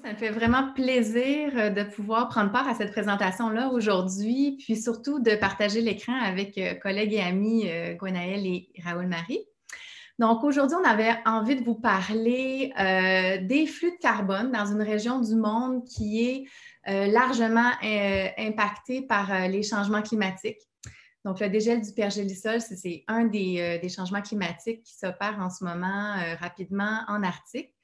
Ça me fait vraiment plaisir de pouvoir prendre part à cette présentation-là aujourd'hui, puis surtout de partager l'écran avec collègues et amis Gwenaëlle et Raoul-Marie. Donc aujourd'hui, on avait envie de vous parler des flux de carbone dans une région du monde qui est largement impactée par les changements climatiques. Donc, le dégel du pergélisol, c'est un des changements climatiques qui s'opère en ce moment rapidement en Arctique.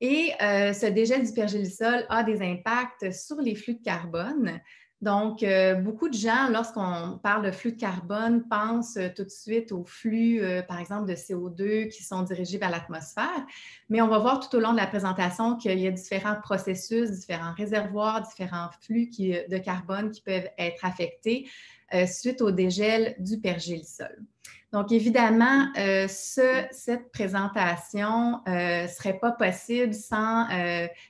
Et ce dégel du pergélisol a des impacts sur les flux de carbone. Donc, beaucoup de gens, lorsqu'on parle de flux de carbone, pensent tout de suite aux flux, par exemple, de CO2 qui sont dirigés vers l'atmosphère. Mais on va voir tout au long de la présentation qu'il y a différents processus, différents réservoirs, différents flux de carbone qui peuvent être affectés suite au dégel du pergélisol. Donc, évidemment, cette présentation ne serait pas possible sans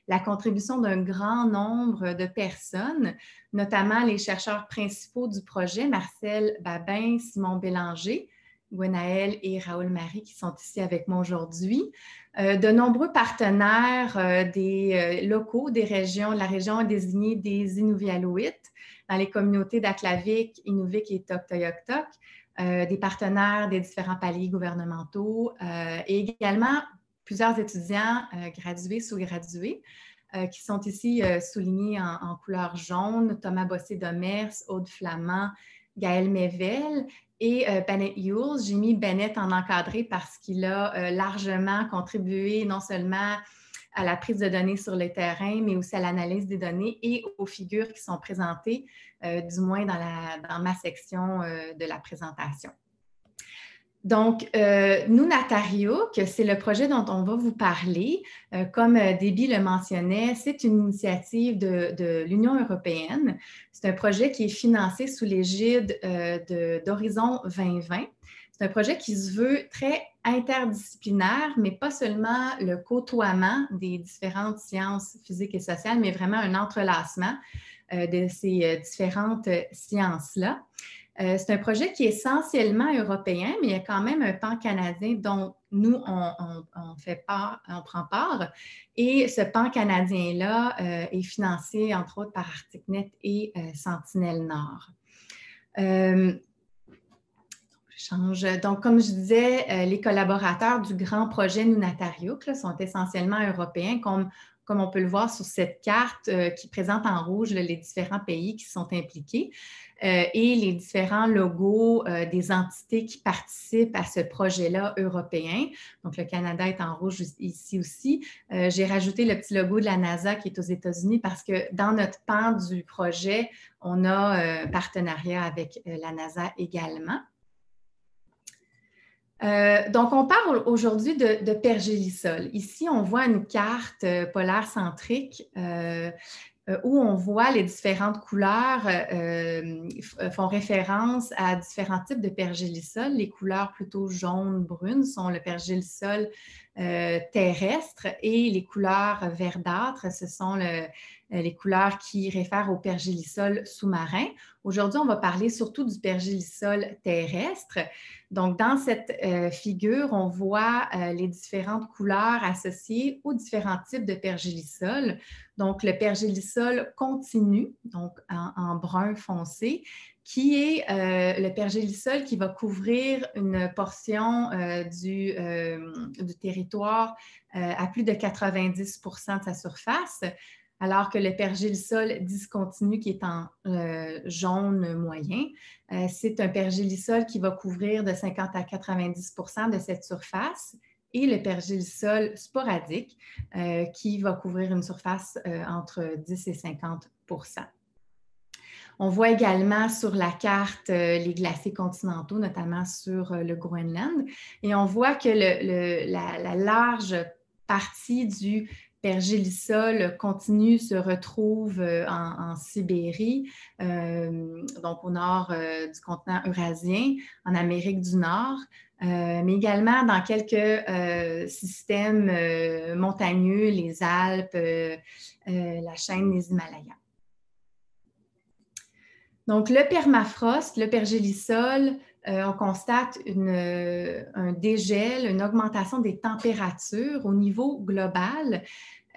la contribution d'un grand nombre de personnes, notamment les chercheurs principaux du projet, Marcel Babin, Simon Bélanger, Gwenaëlle et Raoul-Marie qui sont ici avec moi aujourd'hui, de nombreux partenaires des locaux des régions. La région est désignée des Inuvialuit dans les communautés d'Aklavik, Inuvik et Tuktoyaktuk, des partenaires des différents paliers gouvernementaux et également plusieurs étudiants gradués, sous-gradués, qui sont ici soulignés en couleur jaune, Thomas Bossé-Demers, Aude Flamand, Gaël Mével et Bennett Hughes. J'ai mis Bennett en encadré parce qu'il a largement contribué non seulement à la prise de données sur le terrain, mais aussi à l'analyse des données et aux figures qui sont présentées, du moins dans ma section de la présentation. Donc, Nunatario, que c'est le projet dont on va vous parler, comme Déby le mentionnait, c'est une initiative de l'Union européenne. C'est un projet qui est financé sous l'égide d'Horizon 2020. C'est un projet qui se veut très interdisciplinaire, mais pas seulement le côtoiement des différentes sciences physiques et sociales, mais vraiment un entrelacement de ces différentes sciences-là. C'est un projet qui est essentiellement européen, mais il y a quand même un pan canadien dont nous, on prend part. Et ce pan canadien-là est financé, entre autres, par ArcticNet et Sentinelle Nord. Donc, comme je disais, les collaborateurs du grand projet Nunatario sont essentiellement européens, comme on peut le voir sur cette carte qui présente en rouge les différents pays qui sont impliqués et les différents logos des entités qui participent à ce projet-là européen. Donc, le Canada est en rouge ici aussi. J'ai rajouté le petit logo de la NASA qui est aux États-Unis parce que dans notre pan du projet, on a un partenariat avec la NASA également. Donc, on parle aujourd'hui de pergélisol. Ici, on voit une carte polaire centrique où on voit les différentes couleurs font référence à différents types de pergélisol. Les couleurs plutôt jaunes, brunes sont le pergélisol terrestre et les couleurs verdâtres, ce sont les couleurs qui réfèrent au pergélisol sous-marin. Aujourd'hui, on va parler surtout du pergélisol terrestre. Donc, dans cette figure, on voit les différentes couleurs associées aux différents types de pergélisol. Donc, le pergélisol continu, donc en brun foncé, qui est le pergélisol qui va couvrir une portion du territoire à plus de 90 % de sa surface, alors que le pergélisol discontinu, qui est en jaune moyen, c'est un pergélisol qui va couvrir de 50 à 90 % de cette surface, et le pergélisol sporadique, qui va couvrir une surface entre 10 et 50 %. On voit également sur la carte les glaciers continentaux, notamment sur le Groenland, et on voit que la large partie du pergélisol continu se retrouve en Sibérie, donc au nord du continent eurasien, en Amérique du Nord, mais également dans quelques systèmes montagneux, les Alpes, la chaîne des Himalayas. Donc, le permafrost, le pergélisol, on constate un dégel, une augmentation des températures au niveau global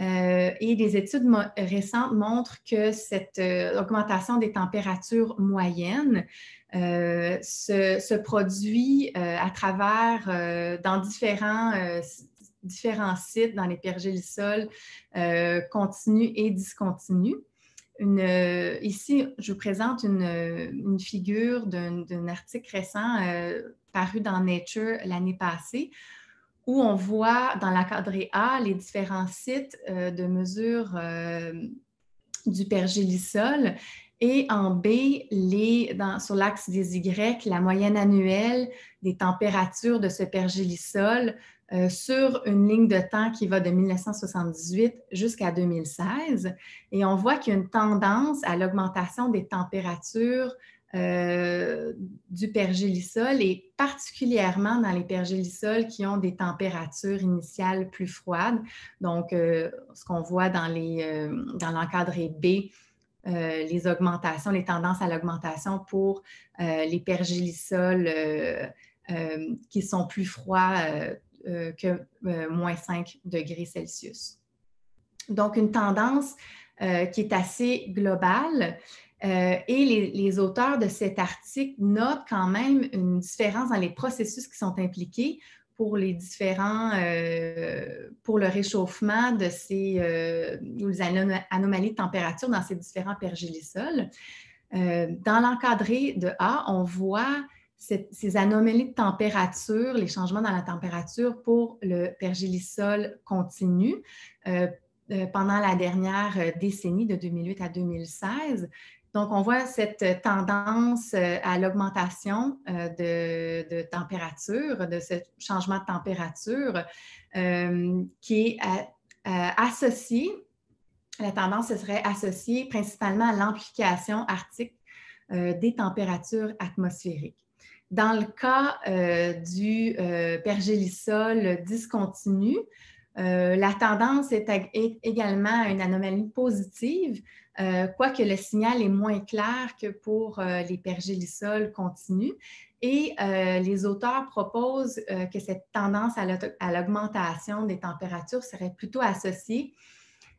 Et des études récentes montrent que cette augmentation des températures moyennes se produit à travers, dans différents sites dans les pergélisols continus et discontinus. Ici, je vous présente une figure d'un article récent paru dans Nature l'année passée, où on voit dans l'encadré A les différents sites de mesure du pergélisol et en B, sur l'axe des Y, la moyenne annuelle des températures de ce pergélisol sur une ligne de temps qui va de 1978 jusqu'à 2016. Et on voit qu'il y a une tendance à l'augmentation des températures du pergélisol et particulièrement dans les pergélisols qui ont des températures initiales plus froides. Donc, ce qu'on voit dans l'encadré B, les augmentations, les tendances à l'augmentation pour les pergélisols qui sont plus froids que moins 5 degrés Celsius. Donc, une tendance qui est assez globale. Et les auteurs de cet article notent quand même une différence dans les processus qui sont impliqués pour les pour le réchauffement de les anomalies de température dans ces différents pergélisols. Dans l'encadré de A, on voit ces anomalies de température, les changements dans la température pour le pergélisol continu pendant la dernière décennie de 2008 à 2016. Donc, on voit cette tendance à l'augmentation de température, de ce changement de température qui est associé, la tendance serait associée principalement à l'amplification arctique des températures atmosphériques. Dans le cas du pergélisol discontinu, la tendance est également à une anomalie positive, quoique le signal est moins clair que pour les pergélisols continus. Et les auteurs proposent que cette tendance à l'augmentation des températures serait plutôt associée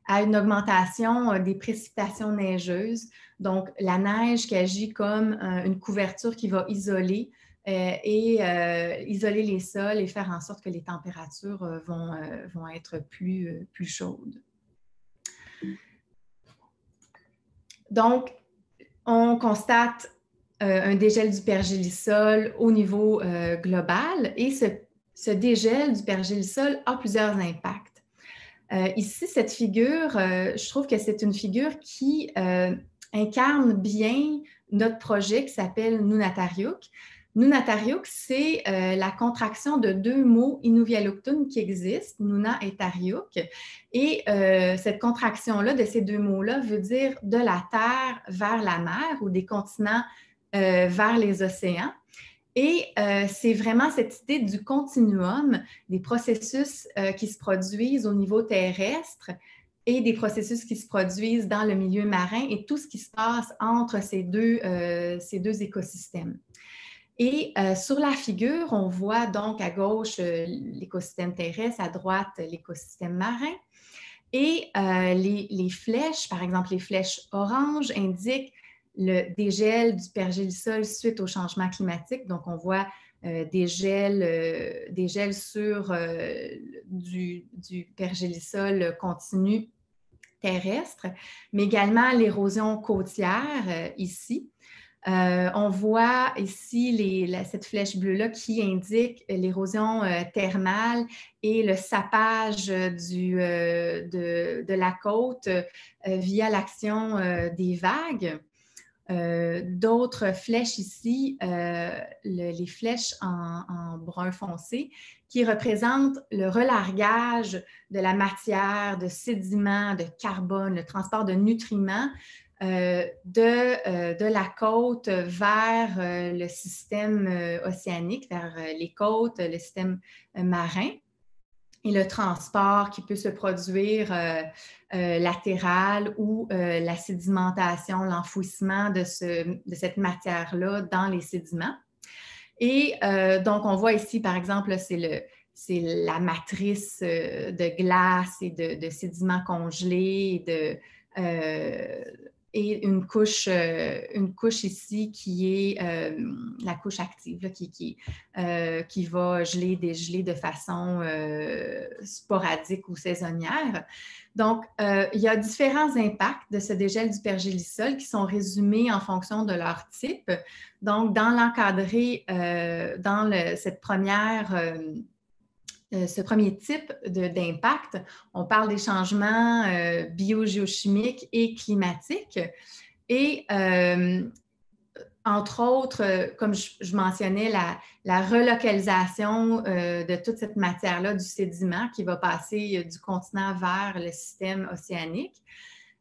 à une augmentation des précipitations neigeuses. Donc, la neige qui agit comme une couverture qui va isoler isoler les sols et faire en sorte que les températures vont être plus chaudes. Donc, on constate un dégel du pergélisol au niveau global et ce dégel du pergélisol a plusieurs impacts. Ici, cette figure, je trouve que c'est une figure qui incarne bien notre projet qui s'appelle Nunatsiaq. Nunatsiaq, c'est la contraction de deux mots inuvialuktun qui existent, Nuna et Tariuk. Et cette contraction-là, de ces deux mots-là, veut dire de la terre vers la mer ou des continents vers les océans. Et c'est vraiment cette idée du continuum, des processus qui se produisent au niveau terrestre et des processus qui se produisent dans le milieu marin et tout ce qui se passe entre ces deux écosystèmes. Et sur la figure, on voit donc à gauche l'écosystème terrestre, à droite l'écosystème marin. Et les flèches, par exemple les flèches oranges, indiquent le dégel du pergélisol suite au changement climatique. Donc, on voit des gels sur du pergélisol continu terrestre, mais également l'érosion côtière ici. On voit ici cette flèche bleue-là qui indique l'érosion thermale et le sapage de la côte via l'action des vagues. D'autres flèches ici, les flèches en brun foncé, qui représentent le relargage de la matière, de sédiments, de carbone, le transport de nutriments de la côte vers le système océanique, vers les côtes, le système marin, et le transport qui peut se produire latéral ou la sédimentation, l'enfouissement de cette matière-là dans les sédiments. Et donc, on voit ici, par exemple, c'est c'est la matrice de glace et de sédiments congelés et une couche ici qui est la couche active, là, qui va geler, dégeler de façon sporadique ou saisonnière. Donc, il y a différents impacts de ce dégel du pergélisol qui sont résumés en fonction de leur type. Donc, dans l'encadré, ce premier type d'impact, on parle des changements biogéochimiques et climatiques. Et entre autres, comme je mentionnais, la relocalisation de toute cette matière-là, du sédiment qui va passer du continent vers le système océanique,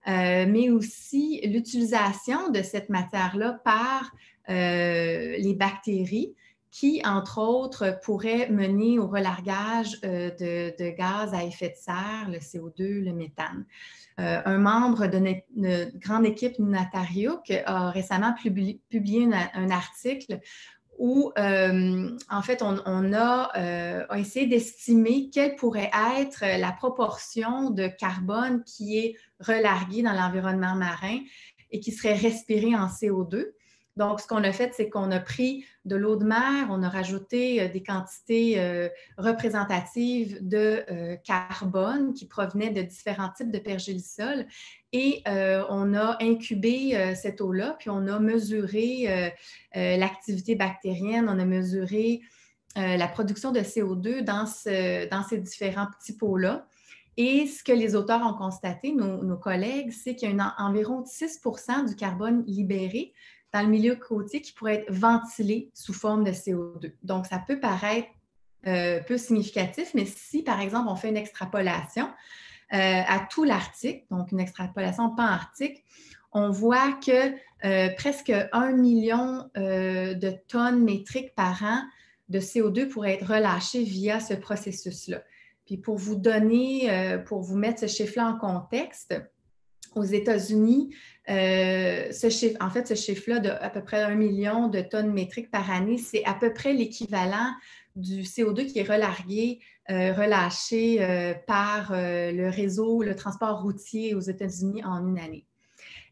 mais aussi l'utilisation de cette matière-là par les bactéries qui, entre autres, pourraient mener au relargage de gaz à effet de serre, le CO2, le méthane. Un membre de notre grande équipe Nunatariuk a récemment publié un article où, en fait, on a essayé d'estimer quelle pourrait être la proportion de carbone qui est relarguée dans l'environnement marin et qui serait respirée en CO2. Donc, ce qu'on a fait, c'est qu'on a pris de l'eau de mer, on a rajouté des quantités représentatives de carbone qui provenaient de différents types de pergélisol et on a incubé cette eau-là, puis on a mesuré l'activité bactérienne, on a mesuré la production de CO2 dans ces différents petits pots-là. Et ce que les auteurs ont constaté, nos collègues, c'est qu'il y a environ 6 % du carbone libéré dans le milieu côtier qui pourrait être ventilé sous forme de CO2. Donc, ça peut paraître peu significatif, mais si, par exemple, on fait une extrapolation à tout l'Arctique, donc une extrapolation pan-arctique, on voit que presque 1 million de tonnes métriques par an de CO2 pourraient être relâchées via ce processus-là. Puis pour vous donner, pour vous mettre ce chiffre-là en contexte, aux États-Unis, ce chiffre-là de à peu près 1 million de tonnes métriques par année, c'est à peu près l'équivalent du CO2 qui est relargué, relâché par le transport routier aux États-Unis en une année.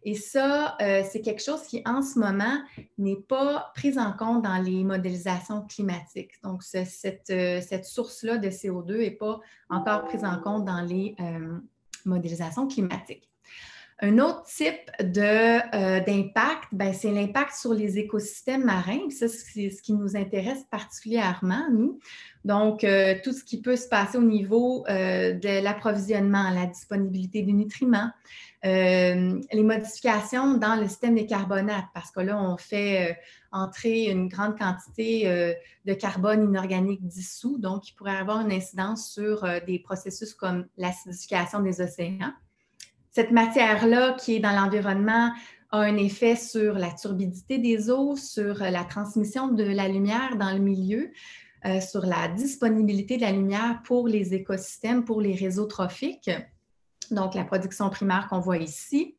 Et ça, c'est quelque chose qui, en ce moment, n'est pas pris en compte dans les modélisations climatiques. Donc, cette source-là de CO2 n'est pas encore prise en compte dans les modélisations climatiques. Un autre type d'impact, c'est l'impact sur les écosystèmes marins. Ça, c'est ce qui nous intéresse particulièrement, nous. Donc, tout ce qui peut se passer au niveau de l'approvisionnement, la disponibilité des nutriments, les modifications dans le système des carbonates, parce que là, on fait entrer une grande quantité de carbone inorganique dissous, donc il pourrait avoir une incidence sur des processus comme l'acidification des océans. Cette matière-là qui est dans l'environnement a un effet sur la turbidité des eaux, sur la transmission de la lumière dans le milieu, sur la disponibilité de la lumière pour les écosystèmes, pour les réseaux trophiques, donc la production primaire qu'on voit ici.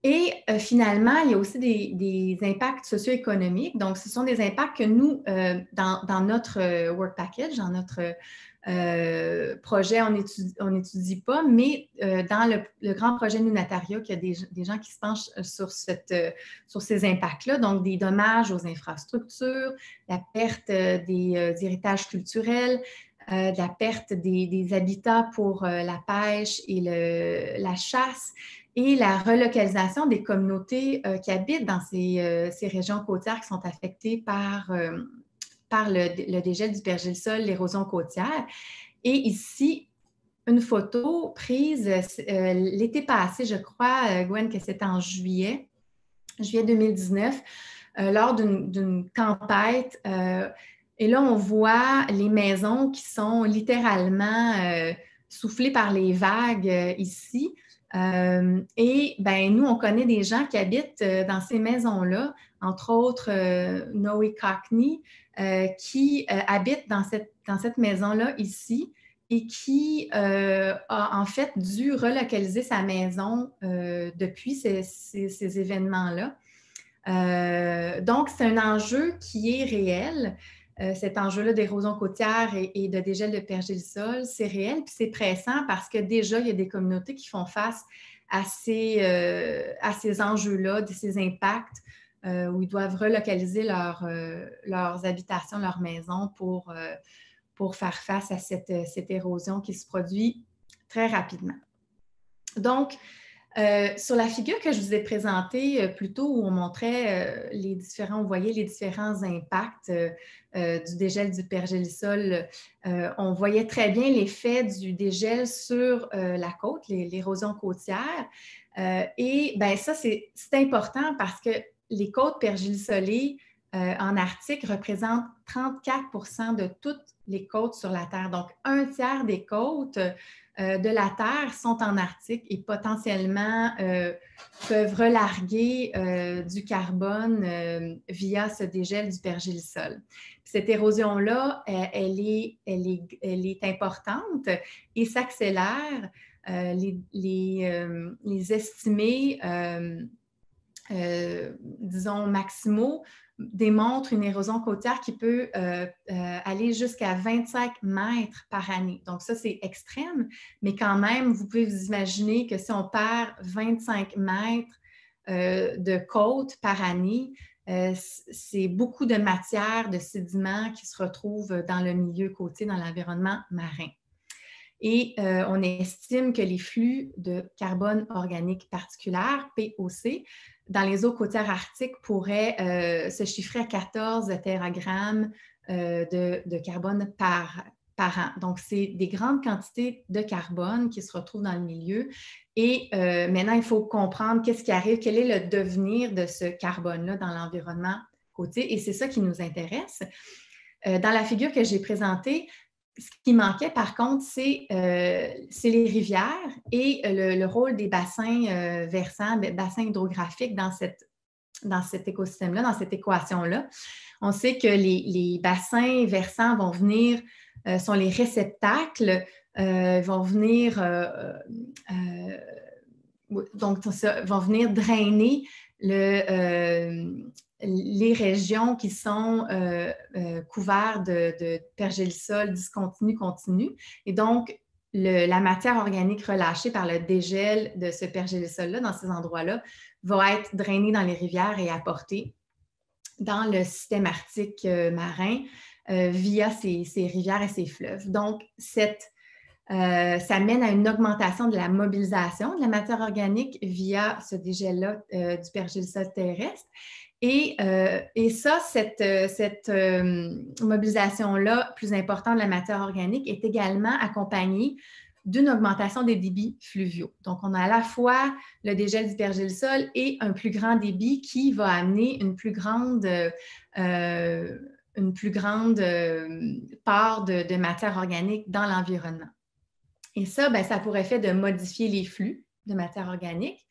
Et finalement, il y a aussi des impacts socio-économiques. Donc, ce sont des impacts que nous, dans notre work package, dans notre projet, on n'étudie pas, mais dans le grand projet Nunatariuk, il y a des gens qui se penchent sur ces impacts-là, donc des dommages aux infrastructures, la perte des héritages culturels, de la perte des habitats pour la pêche et la chasse, et la relocalisation des communautés qui habitent dans ces régions côtières qui sont affectées par le dégel du pergélisol, l'érosion côtière. Et ici, une photo prise l'été passé, je crois, Gwen, que c'était en juillet 2019, lors d'une tempête. Et là, on voit les maisons qui sont littéralement soufflées par les vagues ici. Et nous, on connaît des gens qui habitent dans ces maisons-là, entre autres Noé Cockney, qui habite dans cette maison-là ici et qui a en fait dû relocaliser sa maison depuis ces événements-là. Donc, c'est un enjeu qui est réel. cet enjeu-là d'érosion côtière et de dégel de pergélisol, c'est réel, puis c'est pressant parce que déjà, il y a des communautés qui font face à ces enjeux-là, ces impacts, où ils doivent relocaliser leurs habitations, leurs maisons pour faire face à cette érosion qui se produit très rapidement. Donc, sur la figure que je vous ai présentée plus tôt, où on montrait on voyait les différents impacts du dégel du pergélisol, on voyait très bien l'effet du dégel sur la côte, l'érosion côtière. Et bien ça, c'est important parce que les côtes pergélisolées en Arctique représentent 34% de toutes les côtes sur la Terre. Donc, un tiers des côtes de la Terre sont en Arctique et potentiellement peuvent relarguer du carbone via ce dégel du pergélisol. Cette érosion-là, elle est importante et s'accélère. Les estimés, disons, maximaux démontrent une érosion côtière qui peut aller jusqu'à 25 mètres par année. Donc ça, c'est extrême, mais quand même, vous pouvez vous imaginer que si on perd 25 mètres de côte par année, c'est beaucoup de matière, de sédiments qui se retrouvent dans le milieu côtier, dans l'environnement marin. Et on estime que les flux de carbone organique particulier, POC, dans les eaux côtières arctiques pourraient se chiffrer à 14 téragrammes de carbone par an. Donc, c'est des grandes quantités de carbone qui se retrouvent dans le milieu. Et maintenant, il faut comprendre qu'est-ce qui arrive, quel est le devenir de ce carbone-là dans l'environnement côtier. Et c'est ça qui nous intéresse. Dans la figure que j'ai présentée, ce qui manquait, par contre, c'est les rivières et le rôle des bassins versants, bassins hydrographiques dans cet écosystème-là, dans cette équation-là. On sait que les bassins versants vont venir, sont les réceptacles, vont venir drainer les régions qui sont couvertes de pergélisol discontinu, continu. Et donc, la matière organique relâchée par le dégel de ce pergélisol-là, dans ces endroits-là, va être drainée dans les rivières et apportée dans le système arctique marin via ces rivières et ces fleuves. Donc, ça mène à une augmentation de la mobilisation de la matière organique via ce dégel-là du pergélisol terrestre. Et ça, cette mobilisation-là plus importante de la matière organique est également accompagnée d'une augmentation des débits fluviaux. Donc, on a à la fois le dégel du pergélisol et un plus grand débit qui va amener une plus grande part de matière organique dans l'environnement. Et ça, bien, ça a pour effet de modifier les flux de matière organique.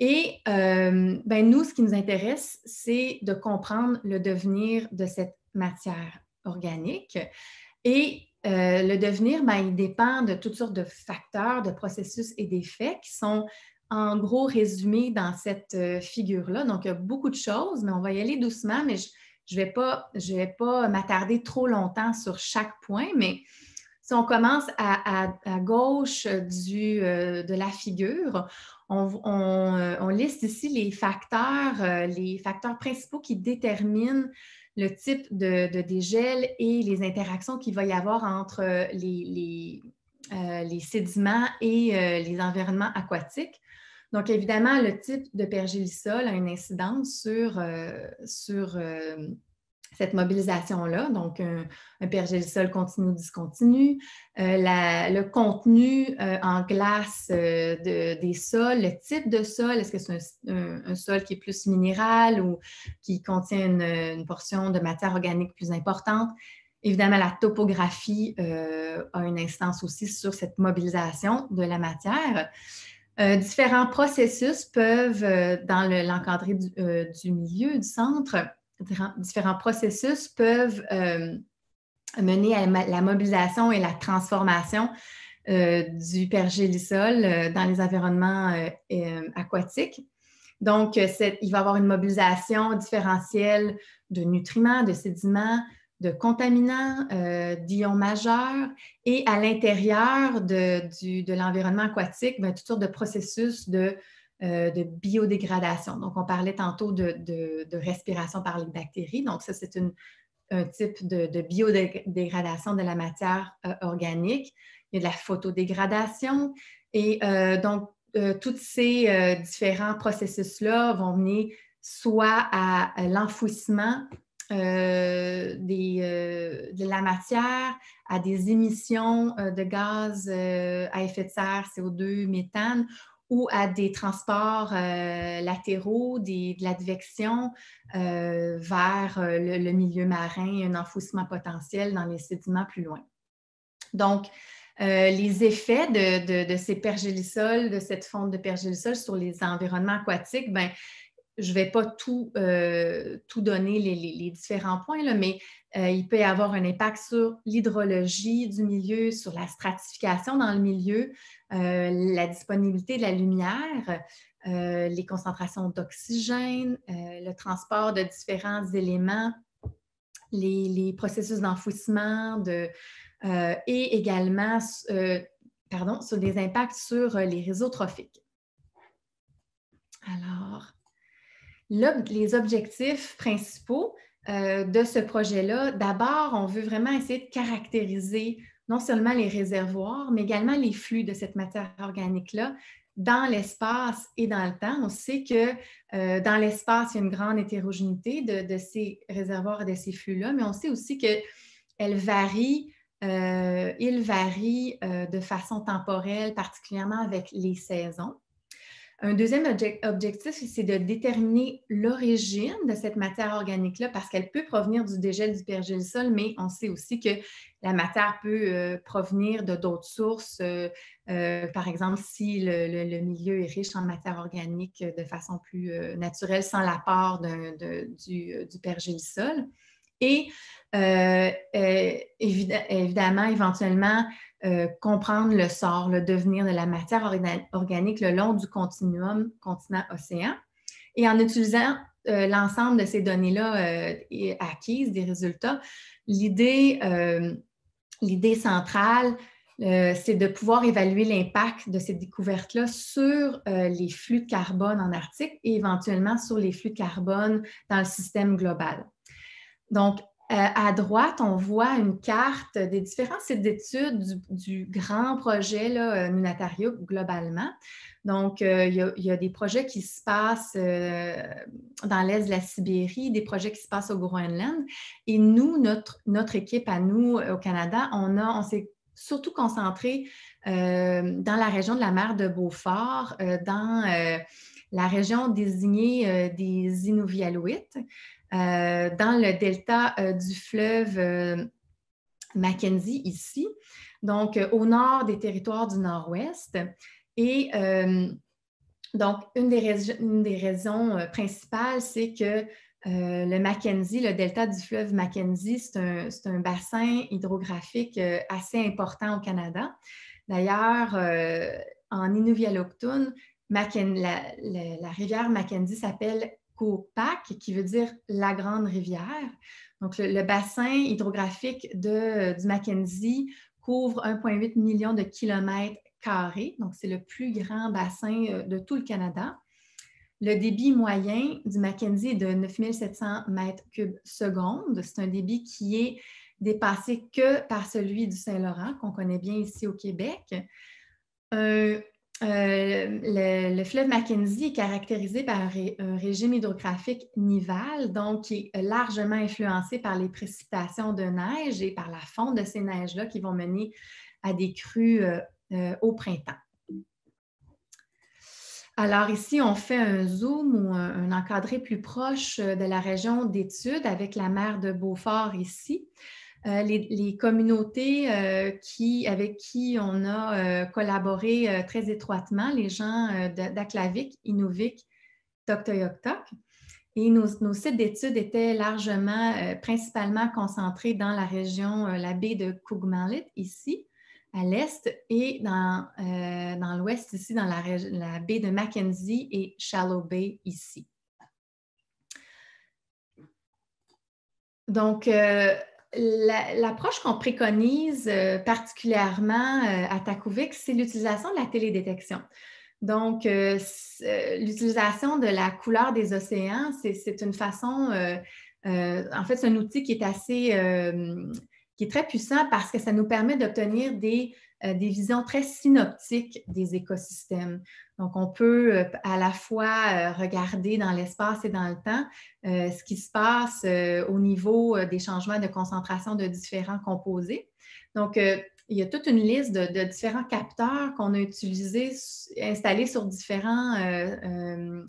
Et nous, ce qui nous intéresse, c'est de comprendre le devenir de cette matière organique. Et le devenir, il dépend de toutes sortes de facteurs, de processus et d'effets qui sont en gros résumés dans cette figure-là. Donc, il y a beaucoup de choses, mais on va y aller doucement, mais je vais pas m'attarder trop longtemps sur chaque point, mais si on commence à gauche de la figure, on liste ici les facteurs principaux qui déterminent le type de dégel et les interactions qu'il va y avoir entre les sédiments et les environnements aquatiques. Donc, évidemment, le type de pergélisol a une incidence sur cette mobilisation-là, donc un pergélisol continu ou discontinu, le contenu en glace des sols, le type de sol, est-ce que c'est un sol qui est plus minéral ou qui contient une portion de matière organique plus importante. Évidemment, la topographie a une incidence aussi sur cette mobilisation de la matière. Différents processus peuvent, dans l'encadré du milieu, du centre, différents processus peuvent mener à la mobilisation et la transformation du pergélisol dans les environnements aquatiques. Donc, il va y avoir une mobilisation différentielle de nutriments, de sédiments, de contaminants, d'ions majeurs et à l'intérieur de l'environnement aquatique, bien, toutes sortes de processus de biodégradation. Donc, on parlait tantôt de respiration par les bactéries. Donc, ça, c'est un type de biodégradation de la matière organique. Il y a de la photodégradation. Et donc, tous ces différents processus-là vont mener soit à l'enfouissement de la matière, à des émissions de gaz à effet de serre, CO2, méthane, ou à des transports latéraux, de l'advection vers le milieu marin, un enfouissement potentiel dans les sédiments plus loin. Donc, les effets de ces pergélisols, de cette fonte de pergélisol sur les environnements aquatiques, bien, je ne vais pas tout donner les différents points, là, mais il peut y avoir un impact sur l'hydrologie du milieu, sur la stratification dans le milieu, la disponibilité de la lumière, les concentrations d'oxygène, le transport de différents éléments, les processus d'enfouissement et également sur des impacts sur les réseaux trophiques. Alors, là, les objectifs principaux de ce projet-là, d'abord, on veut vraiment essayer de caractériser non seulement les réservoirs, mais également les flux de cette matière organique-là dans l'espace et dans le temps. On sait que dans l'espace, il y a une grande hétérogénéité de ces réservoirs et de ces flux-là, mais on sait aussi qu'ils varient. Ils varient de façon temporelle, particulièrement avec les saisons. Un deuxième objectif, c'est de déterminer l'origine de cette matière organique-là parce qu'elle peut provenir du dégel du pergélisol, mais on sait aussi que la matière peut provenir de d'autres sources. Par exemple, si le milieu est riche en matière organique de façon plus naturelle, sans l'apport du pergélisol. Et évidemment, éventuellement, comprendre le sort, le devenir de la matière organique le long du continent-océan. Et en utilisant l'ensemble de ces données-là acquises, des résultats, l'idée centrale, c'est de pouvoir évaluer l'impact de ces découvertes-là sur les flux de carbone en Arctique et éventuellement sur les flux de carbone dans le système global. Donc, à droite, on voit une carte des différents sites d'études du grand projet là, Nunatario globalement. Donc, il y a des projets qui se passent dans l'est de la Sibérie, des projets qui se passent au Groenland. Et nous, notre équipe à nous au Canada, on s'est surtout concentré dans la région de la mer de Beaufort, dans la région désignée des Inuvialuit. Dans le delta du fleuve Mackenzie ici, donc au nord des territoires du Nord-Ouest. Et donc, une des raisons principales, c'est que le Mackenzie, le delta du fleuve Mackenzie, c'est un bassin hydrographique assez important au Canada. D'ailleurs, en Inuvialuktun, la rivière Mackenzie s'appelle Kopak, qui veut dire la grande rivière. Donc, le bassin hydrographique du Mackenzie couvre 1,8 million de kilomètres carrés. Donc, c'est le plus grand bassin de tout le Canada. Le débit moyen du Mackenzie est de 9700 mètres cubes secondes. C'est un débit qui est dépassé que par celui du Saint-Laurent, qu'on connaît bien ici au Québec. Le fleuve Mackenzie est caractérisé par un régime hydrographique nival, donc qui est largement influencé par les précipitations de neige et par la fonte de ces neiges-là qui vont mener à des crues au printemps. Alors ici, on fait un zoom ou un encadré plus proche de la région d'études avec la mer de Beaufort ici. Les communautés avec qui on a collaboré très étroitement, les gens d'Aklavik, Inuvik, Tuktoyaktuk. Et nos sites d'études étaient largement, principalement concentrés dans la région, la baie de Cougmallit, ici, à l'est, et dans l'ouest, ici, dans la baie de Mackenzie et Shallow Bay, ici. Donc, l'approche qu'on préconise particulièrement à Takuvik, c'est l'utilisation de la télédétection. Donc, l'utilisation de la couleur des océans, c'est une façon, en fait, c'est un outil qui est très puissant parce que ça nous permet d'obtenir des visions très synoptiques des écosystèmes. Donc, on peut à la fois regarder dans l'espace et dans le temps ce qui se passe au niveau des changements de concentration de différents composés. Donc, il y a toute une liste de différents capteurs qu'on a utilisés, installés sur différents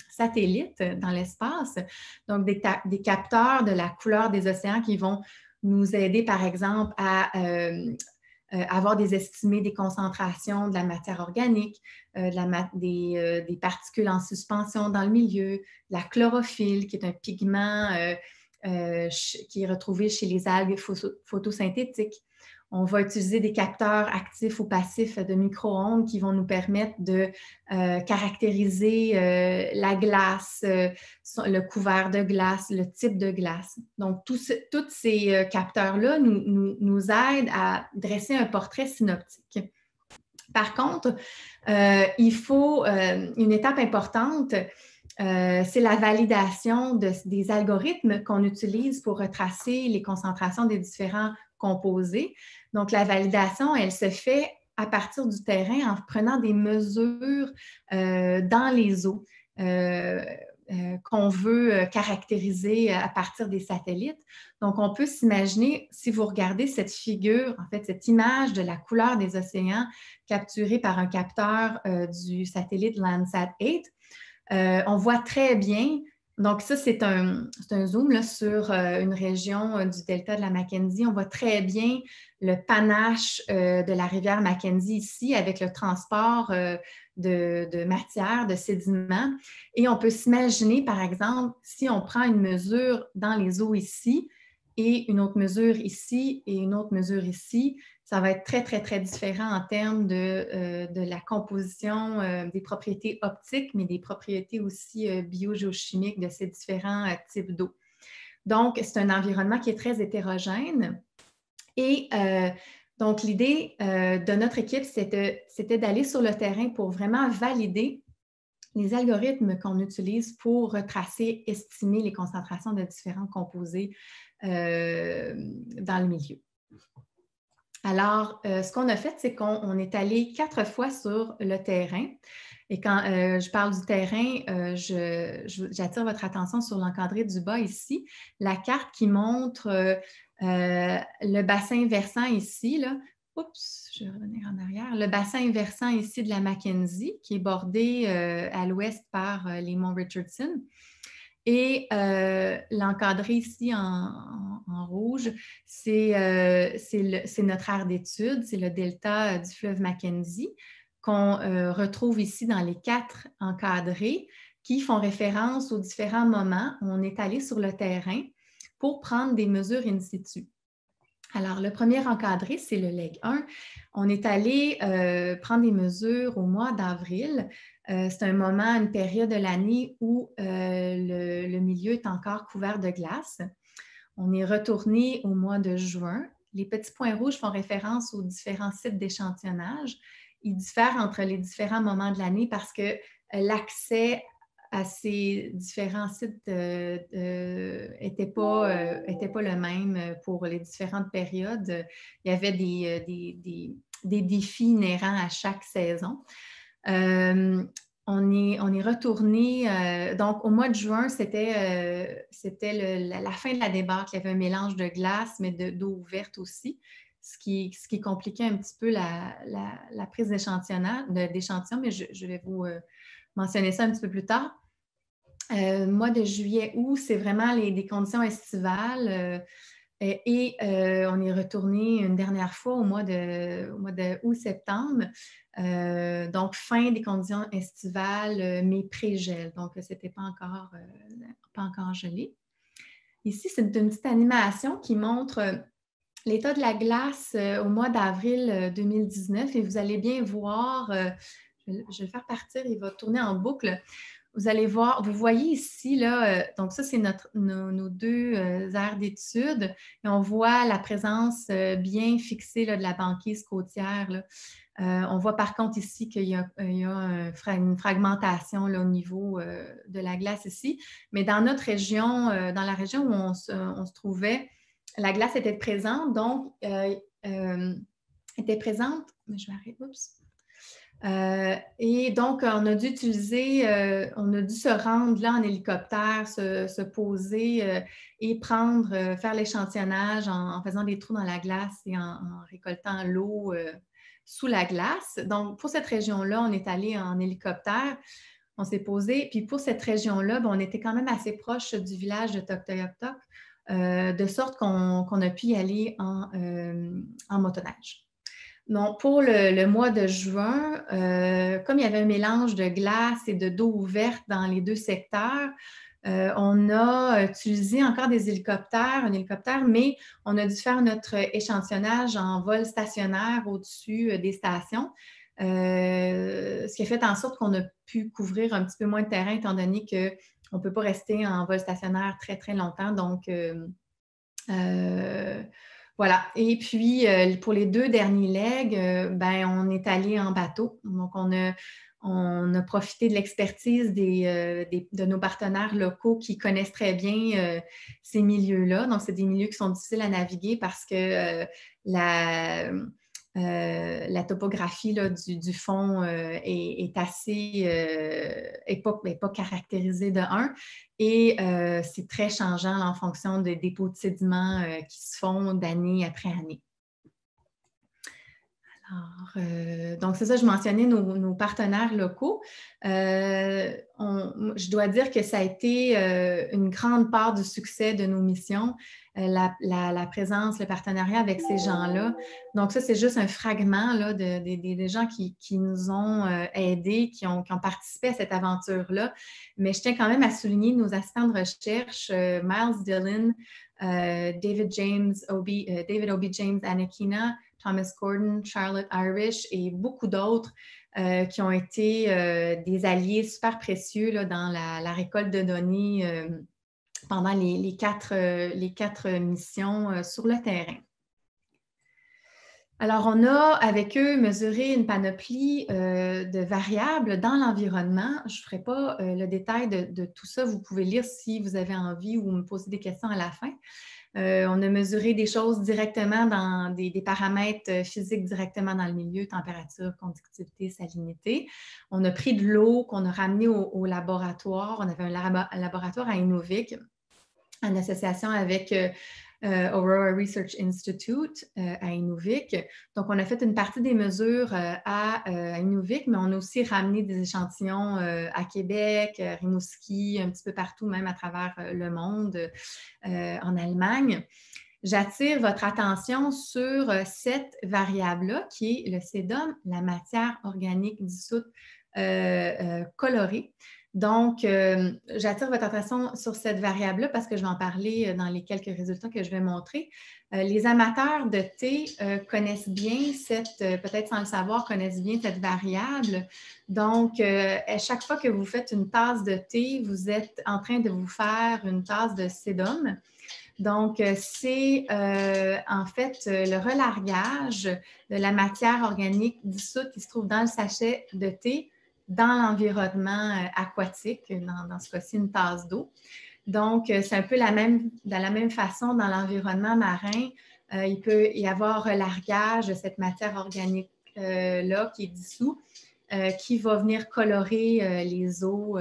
satellites dans l'espace. Donc, des capteurs de la couleur des océans qui vont nous aider, par exemple, à avoir des estimés des concentrations de la matière organique, des particules en suspension dans le milieu, la chlorophylle, qui est un pigment qui est retrouvé chez les algues photosynthétiques. On va utiliser des capteurs actifs ou passifs de micro-ondes qui vont nous permettre de caractériser la glace, le couvert de glace, le type de glace. Donc, tous ces capteurs-là nous aident à dresser un portrait synoptique. Par contre, il faut une étape importante, c'est la validation des algorithmes qu'on utilise pour retracer les concentrations des différents composés. Donc, la validation, elle se fait à partir du terrain en prenant des mesures dans les eaux qu'on veut caractériser à partir des satellites. Donc, on peut s'imaginer, si vous regardez cette figure, en fait, cette image de la couleur des océans capturée par un capteur du satellite Landsat 8, on voit très bien, donc ça c'est un zoom là, sur une région du delta de la Mackenzie. On voit très bien le panache de la rivière Mackenzie ici avec le transport de matière, de sédiments. Et on peut s'imaginer, par exemple, si on prend une mesure dans les eaux ici et une autre mesure ici et une autre mesure ici, ça va être très, très, très différent en termes de la composition des propriétés optiques, mais des propriétés aussi biogéochimiques de ces différents types d'eau. Donc, c'est un environnement qui est très hétérogène. Et donc, l'idée de notre équipe, c'était d'aller sur le terrain pour vraiment valider les algorithmes qu'on utilise pour retracer, estimer les concentrations de différents composés dans le milieu. Alors, ce qu'on a fait, c'est qu'on est allé 4 fois sur le terrain. Et quand je parle du terrain, j'attire votre attention sur l'encadré du bas ici, la carte qui montre le bassin versant ici, là. Oups, je vais revenir en arrière. Le bassin versant ici de la Mackenzie, qui est bordé à l'ouest par les monts Richardson. Et l'encadré ici en rouge, c'est notre aire d'étude, c'est le delta du fleuve Mackenzie qu'on retrouve ici dans les 4 encadrés qui font référence aux différents moments où on est allé sur le terrain pour prendre des mesures in situ. Alors, le premier encadré, c'est le leg 1. On est allé prendre des mesures au mois d'avril. C'est un moment, une période de l'année où le milieu est encore couvert de glace. On est retourné au mois de juin. Les petits points rouges font référence aux différents sites d'échantillonnage. Ils diffèrent entre les différents moments de l'année parce que l'accès à ces différents sites n'était pas le même pour les différentes périodes. Il y avait des défis inhérents à chaque saison. On est retourné, donc au mois de juin, c'était la fin de la débâcle. Il y avait un mélange de glace, mais d'eau ouverte aussi, ce qui compliquait un petit peu la prise d'échantillons, mais je vais vous mentionner ça un petit peu plus tard. Mois de juillet-août, c'est vraiment des conditions estivales et on est retourné une dernière fois au mois de août-septembre. Donc, fin des conditions estivales, mais pré-gel. Donc, ce n'était pas encore gelé. Ici, c'est une petite animation qui montre l'état de la glace au mois d'avril 2019 et vous allez bien voir, je vais le faire partir, il va tourner en boucle. vous allez voir, vous voyez ici, là, donc ça, c'est nos deux aires d'études. Et on voit la présence bien fixée là, de la banquise côtière, là. On voit par contre ici qu'il y a une fragmentation là, au niveau de la glace ici. Mais dans notre région, dans la région où on se trouvait, la glace était présente, donc était présente. Mais je vais arrêter. Oups. Et donc, on a dû se rendre là en hélicoptère, se poser et faire l'échantillonnage en faisant des trous dans la glace et en récoltant l'eau sous la glace. Donc, pour cette région-là, on est allé en hélicoptère, on s'est posé. Puis pour cette région-là, on était quand même assez proche du village de Toktoyaktok, de sorte qu'on a pu y aller en motoneige. Donc, pour le mois de juin, comme il y avait un mélange de glace et d'eau ouverte dans les deux secteurs, on a utilisé encore un hélicoptère, mais on a dû faire notre échantillonnage en vol stationnaire au-dessus des stations, ce qui a fait en sorte qu'on a pu couvrir un petit peu moins de terrain étant donné qu'on ne peut pas rester en vol stationnaire très, très longtemps. Donc, voilà. Et puis, pour les 2 derniers legs, on est allé en bateau. Donc, on a profité de l'expertise de nos partenaires locaux qui connaissent très bien ces milieux-là. Donc, c'est des milieux qui sont difficiles à naviguer parce que la topographie là, du fond est pas caractérisée de un. Et c'est très changeant là, en fonction des dépôts de sédiments qui se font d'année après année. Alors, donc, c'est ça, je mentionnais nos partenaires locaux. Je dois dire que ça a été une grande part du succès de nos missions, la présence, le partenariat avec ces gens-là. Donc, ça, c'est juste un fragment là, des gens qui nous ont aidés, qui ont participé à cette aventure-là. Mais je tiens quand même à souligner nos assistants de recherche, Miles Dillon, David Obi James Anakina, Thomas Gordon, Charlotte Irish et beaucoup d'autres qui ont été des alliés super précieux là, dans la récolte de données pendant les quatre missions sur le terrain. Alors, on a avec eux mesuré une panoplie de variables dans l'environnement. Je ne ferai pas le détail de tout ça. Vous pouvez lire si vous avez envie ou me poser des questions à la fin. On a mesuré des choses directement dans des paramètres physiques directement dans le milieu, température, conductivité, salinité. On a pris de l'eau qu'on a ramenée au laboratoire. On avait un laboratoire à Inuvik en association avec Aurora Research Institute à Inuvik. Donc, on a fait une partie des mesures à Inuvik, mais on a aussi ramené des échantillons à Québec, Rimouski, un petit peu partout, même à travers le monde, en Allemagne. J'attire votre attention sur cette variable-là, qui est le sédum, la matière organique dissoute colorée. Donc, j'attire votre attention sur cette variable-là parce que je vais en parler dans les quelques résultats que je vais montrer. Les amateurs de thé connaissent bien peut-être sans le savoir, connaissent bien cette variable. Donc, à chaque fois que vous faites une tasse de thé, vous êtes en train de vous faire une tasse de sédum. Donc, c'est en fait le relargage de la matière organique dissoute qui se trouve dans le sachet de thé dans l'environnement aquatique, dans ce cas-ci, une tasse d'eau. Donc, c'est un peu de la même façon dans l'environnement marin. Il peut y avoir relargage de cette matière organique-là qui est dissous, qui va venir colorer les eaux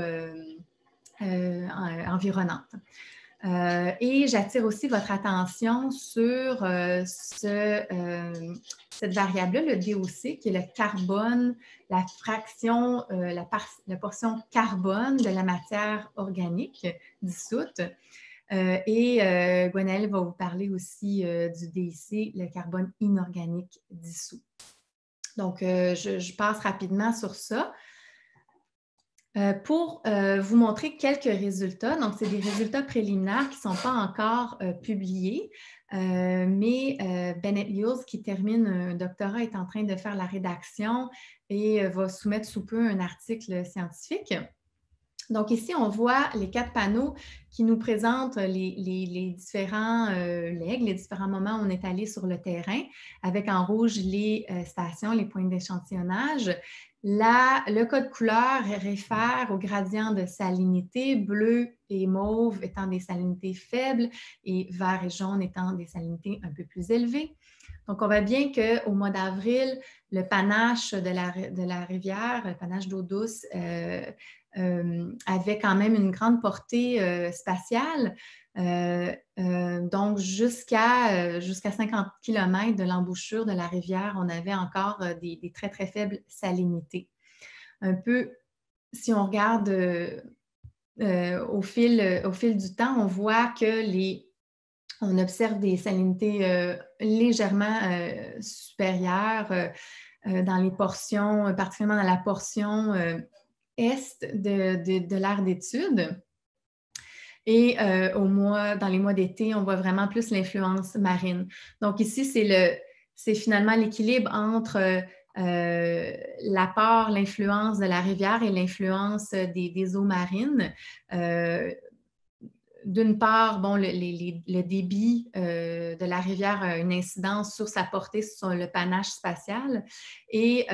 environnantes. Et j'attire aussi votre attention sur cette variable-là, le DOC, qui est le carbone, la fraction, la portion carbone de la matière organique dissoute. Et Gwenaëlle va vous parler aussi du DIC, le carbone inorganique dissous. Donc, je passe rapidement sur ça. Pour vous montrer quelques résultats, donc c'est des résultats préliminaires qui ne sont pas encore publiés, mais Bennett Hughes, qui termine un doctorat, est en train de faire la rédaction et va soumettre sous peu un article scientifique. Donc ici, on voit les 4 panneaux qui nous présentent les différents legs, les différents moments où on est allé sur le terrain, avec en rouge les stations, les points d'échantillonnage. Le code couleur réfère au gradient de salinité, bleu et mauve étant des salinités faibles et vert et jaune étant des salinités un peu plus élevées. Donc, on voit bien qu'au mois d'avril, le panache de la rivière, le panache d'eau douce, avait quand même une grande portée spatiale, donc jusqu'à 50 km de l'embouchure de la rivière, on avait encore des très, très faibles salinités. Un peu, si on regarde au fil du temps, on voit que on observe des salinités légèrement supérieures dans les portions, particulièrement dans la portion est de l'aire d'étude. Et dans les mois d'été, on voit vraiment plus l'influence marine. Donc ici, c'est finalement l'équilibre entre l'apport, l'influence de la rivière et l'influence des eaux marines. D'une part, bon, le débit de la rivière a une incidence sur sa portée sur le panache spatial et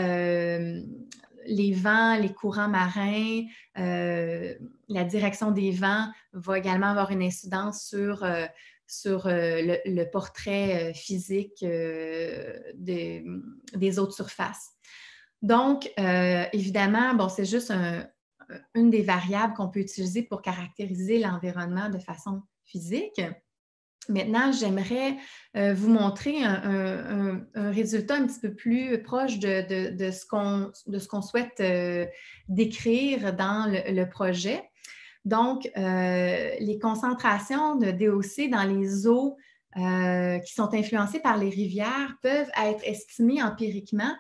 les vents, les courants marins, la direction des vents va également avoir une incidence sur le portrait physique des eaux de surface. Donc, évidemment, bon, c'est juste une des variables qu'on peut utiliser pour caractériser l'environnement de façon physique. Maintenant, j'aimerais vous montrer un résultat un petit peu plus proche de ce qu'on souhaite décrire dans le projet. Donc, les concentrations de DOC dans les eaux qui sont influencées par les rivières peuvent être estimées empiriquement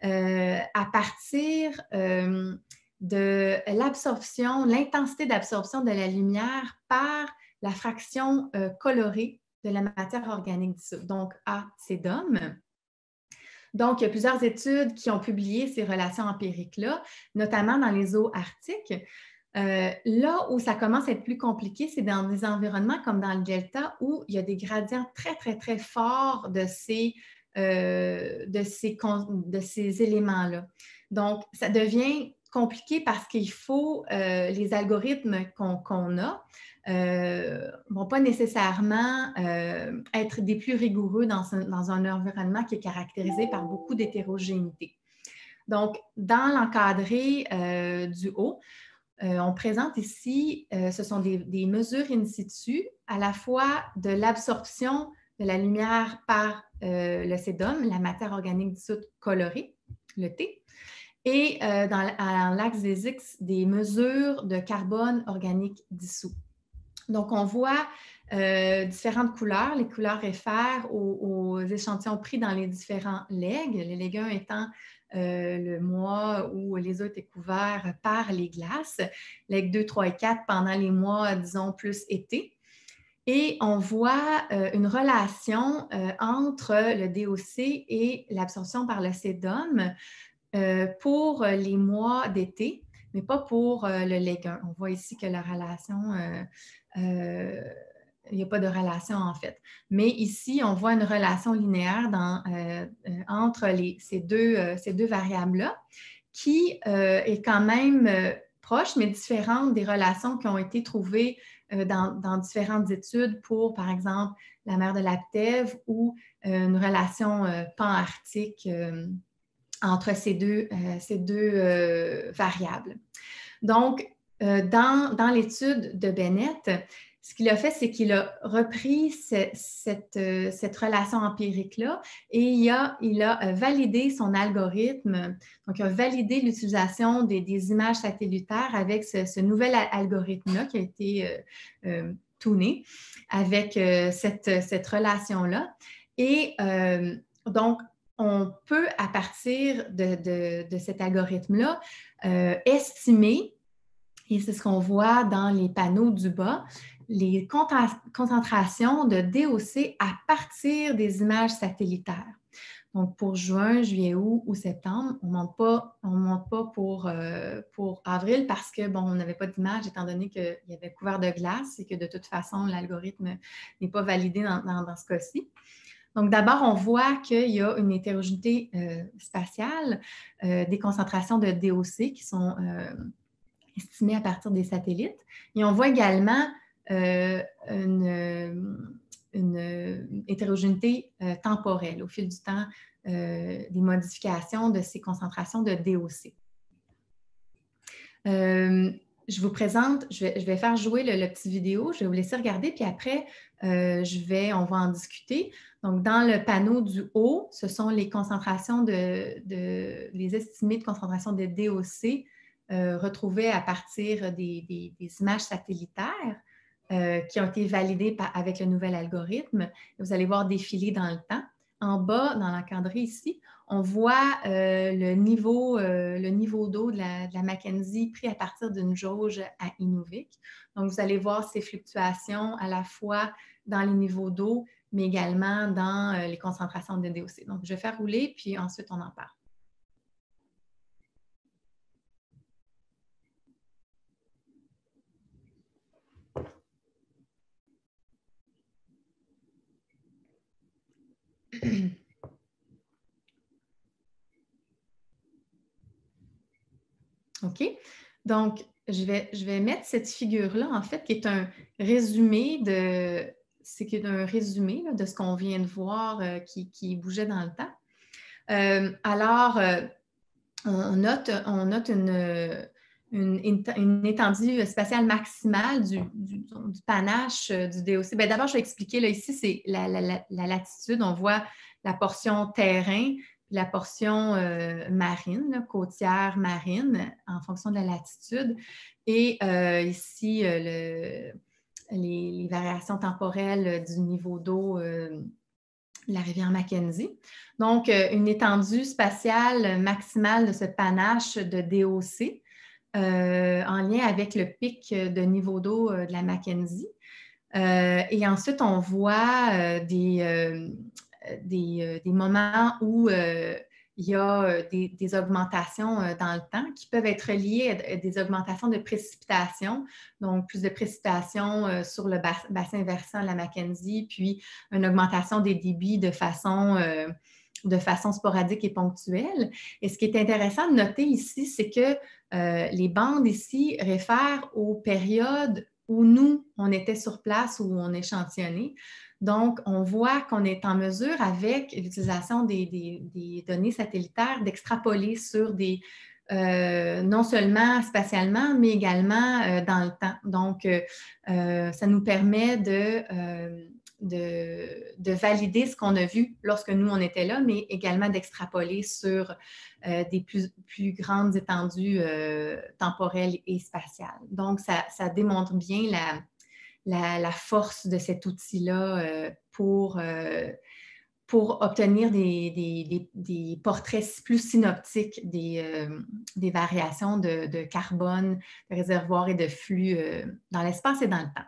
à partir de l'absorption, l'intensité d'absorption de la lumière par la fraction colorée de la matière organique dissoute, donc ACDOM. Donc, il y a plusieurs études qui ont publié ces relations empiriques-là, notamment dans les eaux arctiques. Là où ça commence à être plus compliqué, c'est dans des environnements comme dans le delta où il y a des gradients très, très, très forts de ces éléments-là. Donc, ça devient compliqué parce qu'il faut les algorithmes qu'on a ne vont pas nécessairement être des plus rigoureux dans un environnement qui est caractérisé par beaucoup d'hétérogénéité. Donc, dans l'encadré du haut, on présente ici, ce sont des mesures in situ, à la fois de l'absorption de la lumière par le sédum, la matière organique dissoute colorée, le T, et dans l'axe des X, des mesures de carbone organique dissous. Donc, on voit différentes couleurs. Les couleurs réfèrent aux échantillons pris dans les différents legs, le leg 1 étant le mois où les eaux étaient couverts par les glaces, leg 2, 3 et 4 pendant les mois, disons, plus été. Et on voit une relation entre le DOC et l'absorption par le sédum pour les mois d'été, mais pas pour le leg 1. On voit ici que la relation, il n'y a pas de relation en fait. Mais ici, on voit une relation linéaire entre ces deux variables-là qui est quand même proche, mais différente des relations qui ont été trouvées dans différentes études pour, par exemple, la mer de la Ptève ou une relation pan-arctique entre ces deux variables. Donc, dans l'étude de Bennett, ce qu'il a fait, c'est qu'il a repris cette relation empirique-là et il a validé son algorithme. Donc, il a validé l'utilisation des images satellitaires avec ce nouvel algorithme-là qui a été tuné avec cette relation-là. Et donc, on peut, à partir de cet algorithme-là, estimer, et c'est ce qu'on voit dans les panneaux du bas, les concentrations de DOC à partir des images satellitaires. Donc, pour juin, juillet, août ou septembre, on ne monte pas pour avril parce que, bon, on n'avait pas d'image étant donné qu'il y avait couvert de glace et que de toute façon, l'algorithme n'est pas validé dans ce cas-ci. Donc, d'abord, on voit qu'il y a une hétérogénéité spatiale, des concentrations de DOC qui sont estimées à partir des satellites. Et on voit également une hétérogénéité temporelle au fil du temps, des modifications de ces concentrations de DOC. Je vous présente, je vais faire jouer le petit vidéo, je vais vous laisser regarder, puis après, on va en discuter. Donc, dans le panneau du haut, ce sont les concentrations les estimés de concentration de DOC retrouvées à partir des images satellitaires qui ont été validées avec le nouvel algorithme. Vous allez voir défiler dans le temps. En bas, dans l'encadré ici, on voit le niveau d'eau de la Mackenzie pris à partir d'une jauge à Inuvik. Donc, vous allez voir ces fluctuations à la fois dans les niveaux d'eau, mais également dans les concentrations de DOC. Donc, je vais faire rouler, puis ensuite, on en parle. OK? Donc, je vais mettre cette figure-là, en fait, qui est un résumé de ce qu'on vient de voir qui bougeait dans le temps. Alors, on note une étendue spatiale maximale du panache du DOC. Bien, d'abord, je vais expliquer, là, ici, c'est la latitude. On voit la portion terrain, la portion marine, là, côtière marine, en fonction de la latitude. Et ici, les variations temporelles du niveau d'eau la rivière Mackenzie. Donc, une étendue spatiale maximale de ce panache de DOC en lien avec le pic de niveau d'eau de la Mackenzie. Et ensuite, on voit des moments où il y a des augmentations dans le temps qui peuvent être liées à des augmentations de précipitations, donc plus de précipitations sur le bassin versant de la Mackenzie, puis une augmentation des débits de façon sporadique et ponctuelle. Et ce qui est intéressant de noter ici, c'est que les bandes ici réfèrent aux périodes où nous, on était sur place, où on échantillonnait. Donc, on voit qu'on est en mesure, avec l'utilisation des données satellitaires, d'extrapoler sur non seulement spatialement, mais également dans le temps. Donc, ça nous permet de valider ce qu'on a vu lorsque nous, on était là, mais également d'extrapoler sur des plus grandes étendues temporelles et spatiales. Donc, ça démontre bien la force de cet outil-là pour obtenir des portraits plus synoptiques des variations de carbone, de réservoirs et de flux dans l'espace et dans le temps.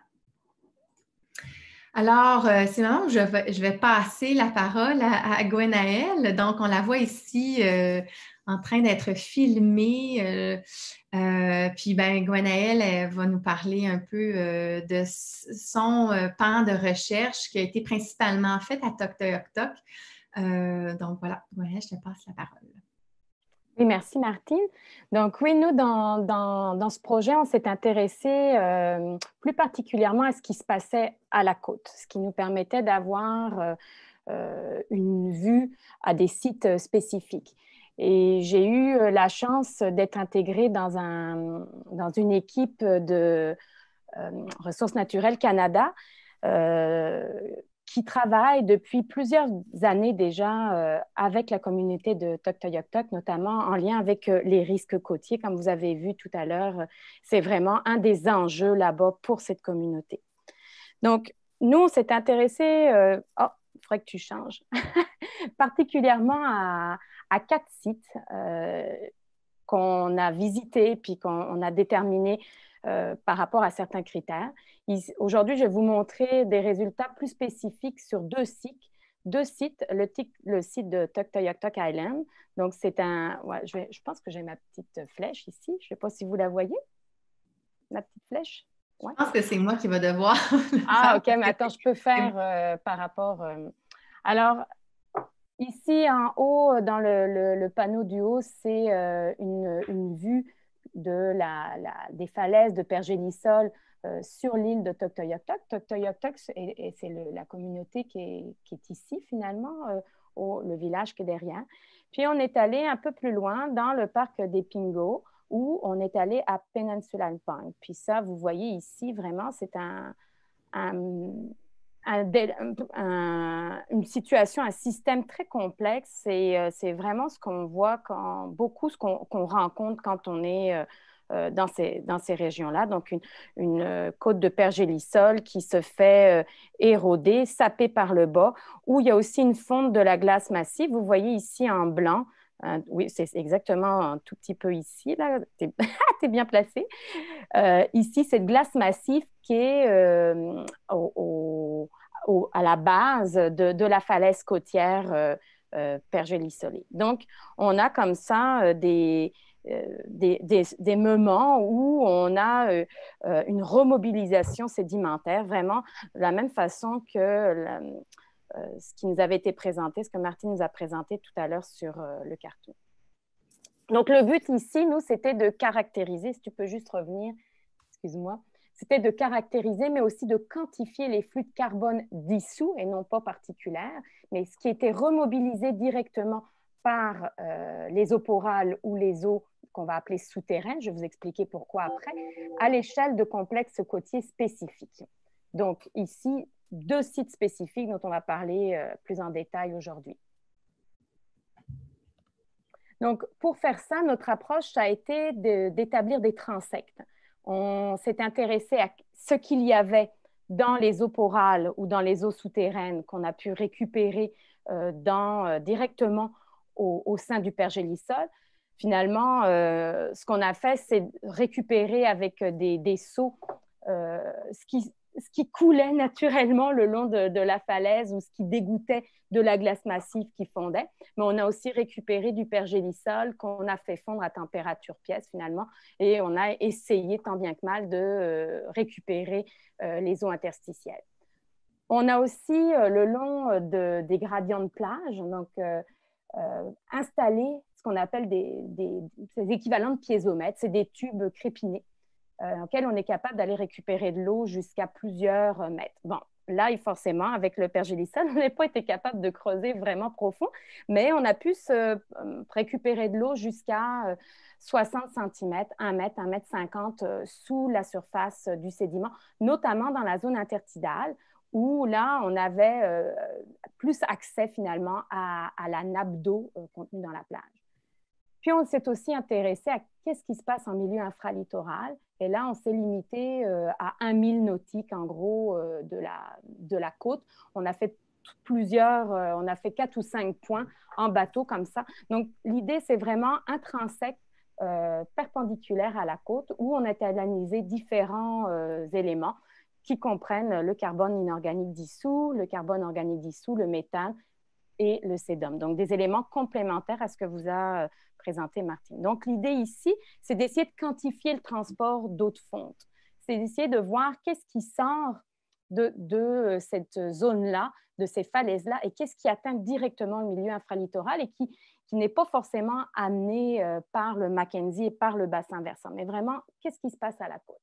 Alors, c'est maintenant où je vais passer la parole à Gwenaëlle. Donc, on la voit ici en train d'être filmée. Puis, ben, Gwenaëlle, elle va nous parler un peu de son pan de recherche qui a été principalement fait à Toktoyaktok. Donc, voilà, Gwenaëlle, je te passe la parole. Oui, merci Martine. Donc oui, nous, dans ce projet, on s'est intéressé plus particulièrement à ce qui se passait à la côte, ce qui nous permettait d'avoir une vue à des sites spécifiques. Et j'ai eu la chance d'être intégrée dans une équipe de Ressources naturelles Canada qui travaille depuis plusieurs années déjà avec la communauté de Toktoyaktok, notamment en lien avec les risques côtiers. Comme vous avez vu tout à l'heure, c'est vraiment un des enjeux là-bas pour cette communauté. Donc, nous, on s'est intéressé, il faudrait que tu changes, particulièrement à 4 sites qu'on a visités puis qu'on a déterminés par rapport à certains critères. Aujourd'hui, je vais vous montrer des résultats plus spécifiques sur 2 sites deux sites, le site de Tuktoyaktuk Island. Donc, c'est un... Ouais, je pense que j'ai ma petite flèche ici. Je ne sais pas si vous la voyez, ma petite flèche. Ouais. Je pense que c'est moi qui va devoir le Ah, faire. OK, mais attends, je peux faire par rapport... Alors, ici, en haut, dans le panneau du haut, c'est une vue des falaises de Pergélisol sur l'île de Tuktoyaktuk. Tuktoyaktuk, c'est la communauté qui est ici, finalement, le village qui est derrière. Puis, on est allé un peu plus loin dans le parc des Pingos, où on est allé à Peninsular Point. Puis ça, vous voyez ici, vraiment, c'est une situation, un système très complexe. C'est vraiment ce qu'on voit beaucoup ce qu'on rencontre quand on est dans ces régions-là. Donc, une côte de pergélisol qui se fait éroder, sapée par le bas, où il y a aussi une fonte de la glace massive. Vous voyez ici en blanc. Oui, c'est exactement un tout petit peu ici. Là. T'es bien placé. Ici, cette glace massive qui est à la base de la falaise côtière pergélisolée. Donc, on a comme ça des moments où on a une remobilisation sédimentaire, vraiment de la même façon que ce qui nous avait été présenté, ce que Martine nous a présenté tout à l'heure sur le carton. Donc, le but ici, nous, c'était de caractériser, si tu peux juste revenir, excuse-moi, c'était de caractériser, mais aussi de quantifier les flux de carbone dissous et non pas particulaires, mais ce qui était remobilisé directement par les eaux porales ou les eaux qu'on va appeler souterraines, je vais vous expliquer pourquoi après, à l'échelle de complexes côtiers spécifiques. Donc, ici, deux sites spécifiques dont on va parler plus en détail aujourd'hui. Donc, pour faire ça, notre approche, ça a été d'établir des transects. On s'est intéressé à ce qu'il y avait dans les eaux porales ou dans les eaux souterraines qu'on a pu récupérer directement au sein du pergélisol. Finalement, ce qu'on a fait, c'est récupérer avec des seaux ce qui coulait naturellement le long de la falaise ou ce qui dégoûtait de la glace massive qui fondait. Mais on a aussi récupéré du pergélisol qu'on a fait fondre à température pièce finalement et on a essayé tant bien que mal de récupérer les eaux interstitielles. On a aussi, le long des gradients de plage, donc installé ce qu'on appelle ces équivalents de piézomètres, c'est des tubes crépinés dans lesquels on est capable d'aller récupérer de l'eau jusqu'à plusieurs mètres. Bon, là, forcément, avec le pergélisol, on n'a pas été capable de creuser vraiment profond, mais on a pu récupérer de l'eau jusqu'à 60 cm, 1 mètre, 1 mètre 50 sous la surface du sédiment, notamment dans la zone intertidale, où là, on avait plus accès finalement à la nappe d'eau contenue dans la plage. Puis, on s'est aussi intéressé à qu'est-ce qui se passe en milieu infralittoral. Et là, on s'est limité à 1 mille nautiques, en gros, de la côte. On a fait on a fait 4 ou 5 points en bateau comme ça. Donc, l'idée, c'est vraiment un transect perpendiculaire à la côte où on a analysé différents éléments qui comprennent le carbone inorganique dissous, le carbone organique dissous, le méthane et le sédum. Donc, des éléments complémentaires à ce que vous a présenté Martine. Donc, l'idée ici, c'est d'essayer de quantifier le transport d'eau de fonte. C'est d'essayer de voir qu'est-ce qui sort de cette zone-là, de ces falaises-là, et qu'est-ce qui atteint directement le milieu infralittoral et qui n'est pas forcément amené par le Mackenzie et par le bassin versant, mais vraiment, qu'est-ce qui se passe à la côte?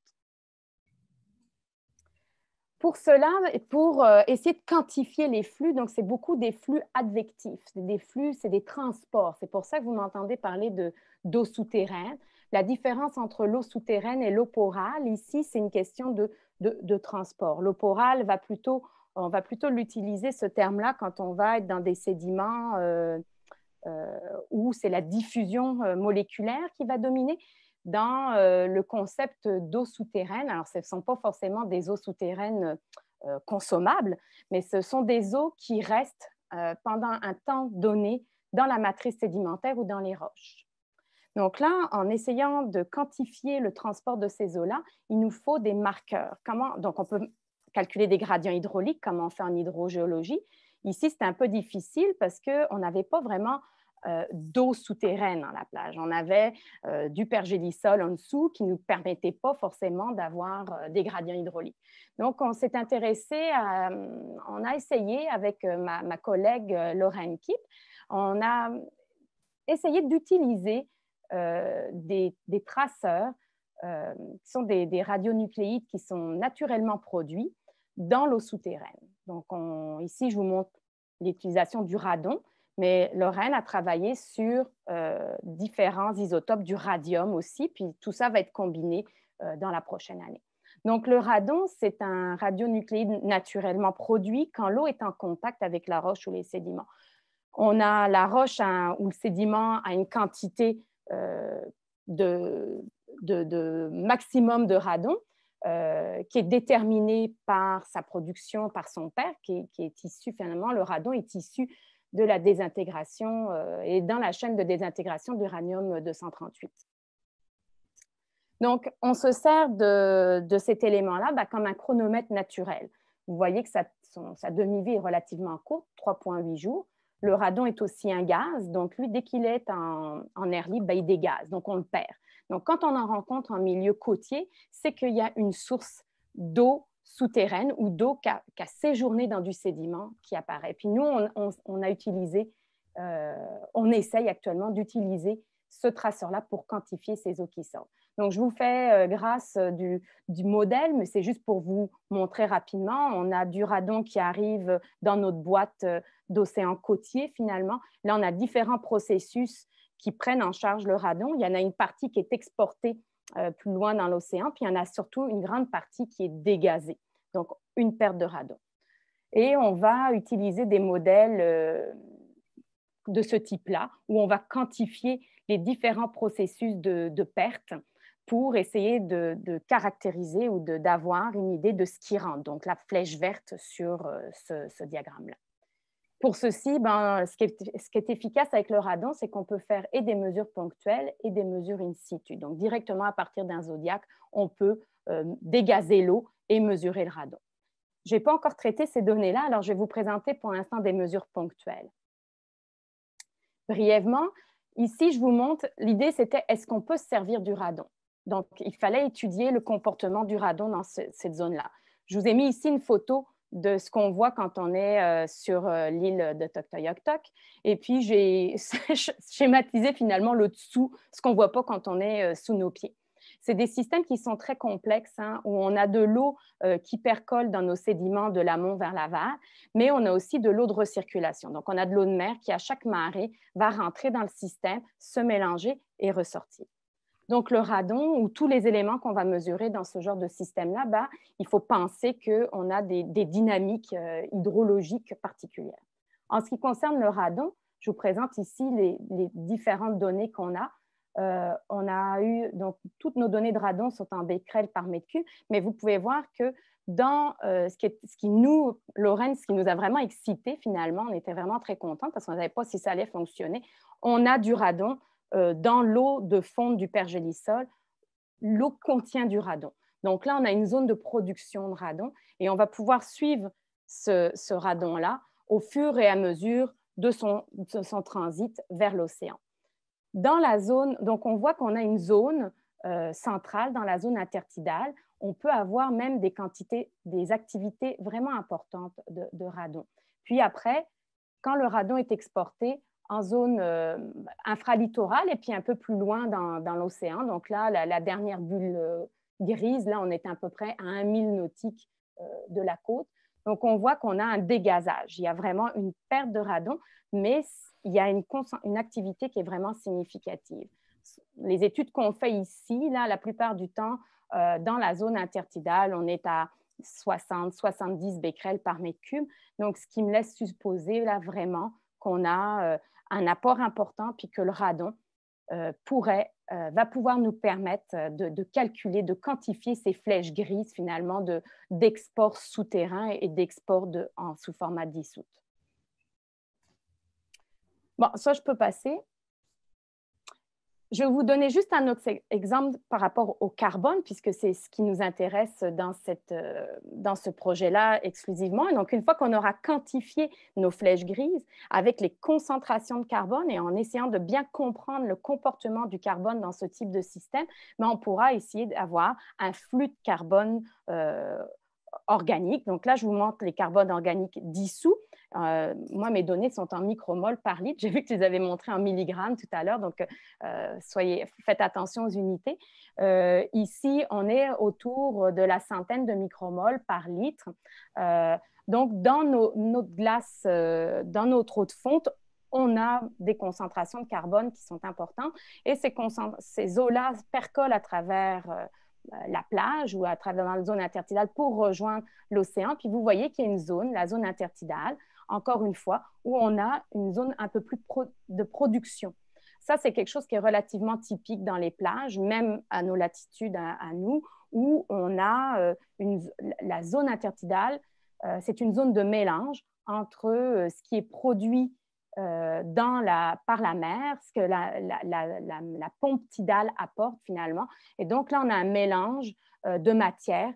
Pour cela, pour essayer de quantifier les flux, donc c'est beaucoup des flux advectifs, des flux, c'est des transports. C'est pour ça que vous m'entendez parler d'eau souterraine. La différence entre l'eau souterraine et l'eau porale, ici, c'est une question de transport. L'eau porale on va plutôt l'utiliser, ce terme-là, quand on va être dans des sédiments où c'est la diffusion moléculaire qui va dominer. Dans le concept d'eau souterraine, alors ce ne sont pas forcément des eaux souterraines consommables, mais ce sont des eaux qui restent pendant un temps donné dans la matrice sédimentaire ou dans les roches. Donc là, en essayant de quantifier le transport de ces eaux-là, il nous faut des marqueurs. Donc on peut calculer des gradients hydrauliques, comme on fait en hydrogéologie. Ici, c'était un peu difficile parce qu'on n'avait pas vraiment d'eau souterraine dans la plage. On avait du pergélisol en dessous qui ne nous permettait pas forcément d'avoir des gradients hydrauliques. Donc, on s'est intéressé on a essayé avec ma collègue Lorraine Kipp, on a essayé d'utiliser des traceurs qui sont des radionucléides qui sont naturellement produits dans l'eau souterraine. Donc, ici, je vous montre l'utilisation du radon, mais Lorraine a travaillé sur différents isotopes du radium aussi, puis tout ça va être combiné dans la prochaine année. Donc, le radon, c'est un radionucléide naturellement produit quand l'eau est en contact avec la roche ou les sédiments. On a la roche ou le sédiment à une quantité de maximum de radon qui est déterminé par sa production, par son père, qui est issu finalement, le radon est issu de la désintégration et dans la chaîne de désintégration de l'uranium-238. Donc, on se sert de cet élément-là comme un chronomètre naturel. Vous voyez que sa demi-vie est relativement courte, 3,8 jours. Le radon est aussi un gaz, donc lui, dès qu'il est en air libre, il dégaze, donc on le perd. Donc, quand on en rencontre en milieu côtier, c'est qu'il y a une source d'eau souterraine ou d'eau qui a séjourné dans du sédiment qui apparaît. Puis nous, on a utilisé, on essaye actuellement d'utiliser ce traceur-là pour quantifier ces eaux qui sortent. Donc, je vous fais grâce du modèle, mais c'est juste pour vous montrer rapidement. On a du radon qui arrive dans notre boîte d'océan côtier, finalement. Là, on a différents processus qui prennent en charge le radon. Il y en a une partie qui est exportée plus loin dans l'océan, puis il y en a surtout une grande partie qui est dégazée, donc une perte de radon. Et on va utiliser des modèles de ce type-là, où on va quantifier les différents processus de perte pour essayer de caractériser ou d'avoir une idée de ce qui rentre, donc la flèche verte sur ce diagramme-là. Pour ceci, ce qui est efficace avec le radon, c'est qu'on peut faire et des mesures ponctuelles et des mesures in situ. Donc, directement à partir d'un zodiaque, on peut dégazer l'eau et mesurer le radon. Je n'ai pas encore traité ces données-là, alors je vais vous présenter pour l'instant des mesures ponctuelles. Brièvement, ici, je vous montre, l'idée c'était est-ce qu'on peut se servir du radon? Donc, il fallait étudier le comportement du radon dans cette zone-là. Je vous ai mis ici une photo de ce qu'on voit quand on est sur l'île de Toktoyaktok. Et puis, j'ai schématisé finalement le dessous, ce qu'on ne voit pas quand on est sous nos pieds. C'est des systèmes qui sont très complexes, où on a de l'eau qui percole dans nos sédiments de l'amont vers l'aval, mais on a aussi de l'eau de recirculation. Donc, on a de l'eau de mer qui, à chaque marée, va rentrer dans le système, se mélanger et ressortir. Donc, le radon ou tous les éléments qu'on va mesurer dans ce genre de système-là, il faut penser qu'on a des dynamiques hydrologiques particulières. En ce qui concerne le radon, je vous présente ici les différentes données qu'on a. On a eu, donc, toutes nos données de radon sont en becquerel par mètre cube, mais vous pouvez voir que dans Lorraine, ce qui nous a vraiment excité finalement, on était vraiment très contents parce qu'on ne savait pas si ça allait fonctionner. On a du radon dans l'eau de fonte du pergélisol. L'eau contient du radon. Donc là, on a une zone de production de radon et on va pouvoir suivre ce radon-là au fur et à mesure de son transit vers l'océan. Dans la zone, donc on voit qu'on a une zone centrale, dans la zone intertidale, on peut avoir même des activités vraiment importantes de radon. Puis après, quand le radon est exporté en zone infralittorale et puis un peu plus loin dans l'océan, donc là, la dernière bulle grise, là, on est à peu près à 1 000 nautiques de la côte. Donc, on voit qu'on a un dégazage. Il y a vraiment une perte de radon, mais il y a une activité qui est vraiment significative. Les études qu'on fait ici, là, la plupart du temps, dans la zone intertidale, on est à 60-70 becquerels par mètre cube. Donc, ce qui me laisse supposer là vraiment qu'on a un apport important puis que le radon va pouvoir nous permettre de calculer, de quantifier ces flèches grises finalement d'export souterrain et d'export sous format dissoute. Bon, ça, je peux passer. je vais vous donner juste un autre exemple par rapport au carbone, puisque c'est ce qui nous intéresse dans ce projet-là exclusivement. Et donc, une fois qu'on aura quantifié nos flèches grises avec les concentrations de carbone et en essayant de bien comprendre le comportement du carbone dans ce type de système, ben, on pourra essayer d'avoir un flux de carbone organique. Donc là, je vous montre les carbones organiques dissous. Moi, mes données sont en micromoles par litre. J'ai vu que tu les avais montrées en milligrammes tout à l'heure, donc faites attention aux unités. Ici, on est autour de la centaine de micromoles par litre. Donc, dans notre glace, dans notre eau de fonte, on a des concentrations de carbone qui sont importantes et ces eaux-là percolent à travers la plage ou à travers dans la zone intertidale pour rejoindre l'océan. Puis vous voyez qu'il y a une zone, la zone intertidale, encore une fois, où on a une zone un peu plus de production. Ça, c'est quelque chose qui est relativement typique dans les plages, même à nos latitudes, à nous, où on a la zone intertidale, c'est une zone de mélange entre ce qui est produit par la mer, ce que la pompe tidale apporte finalement. Et donc là, on a un mélange de matières,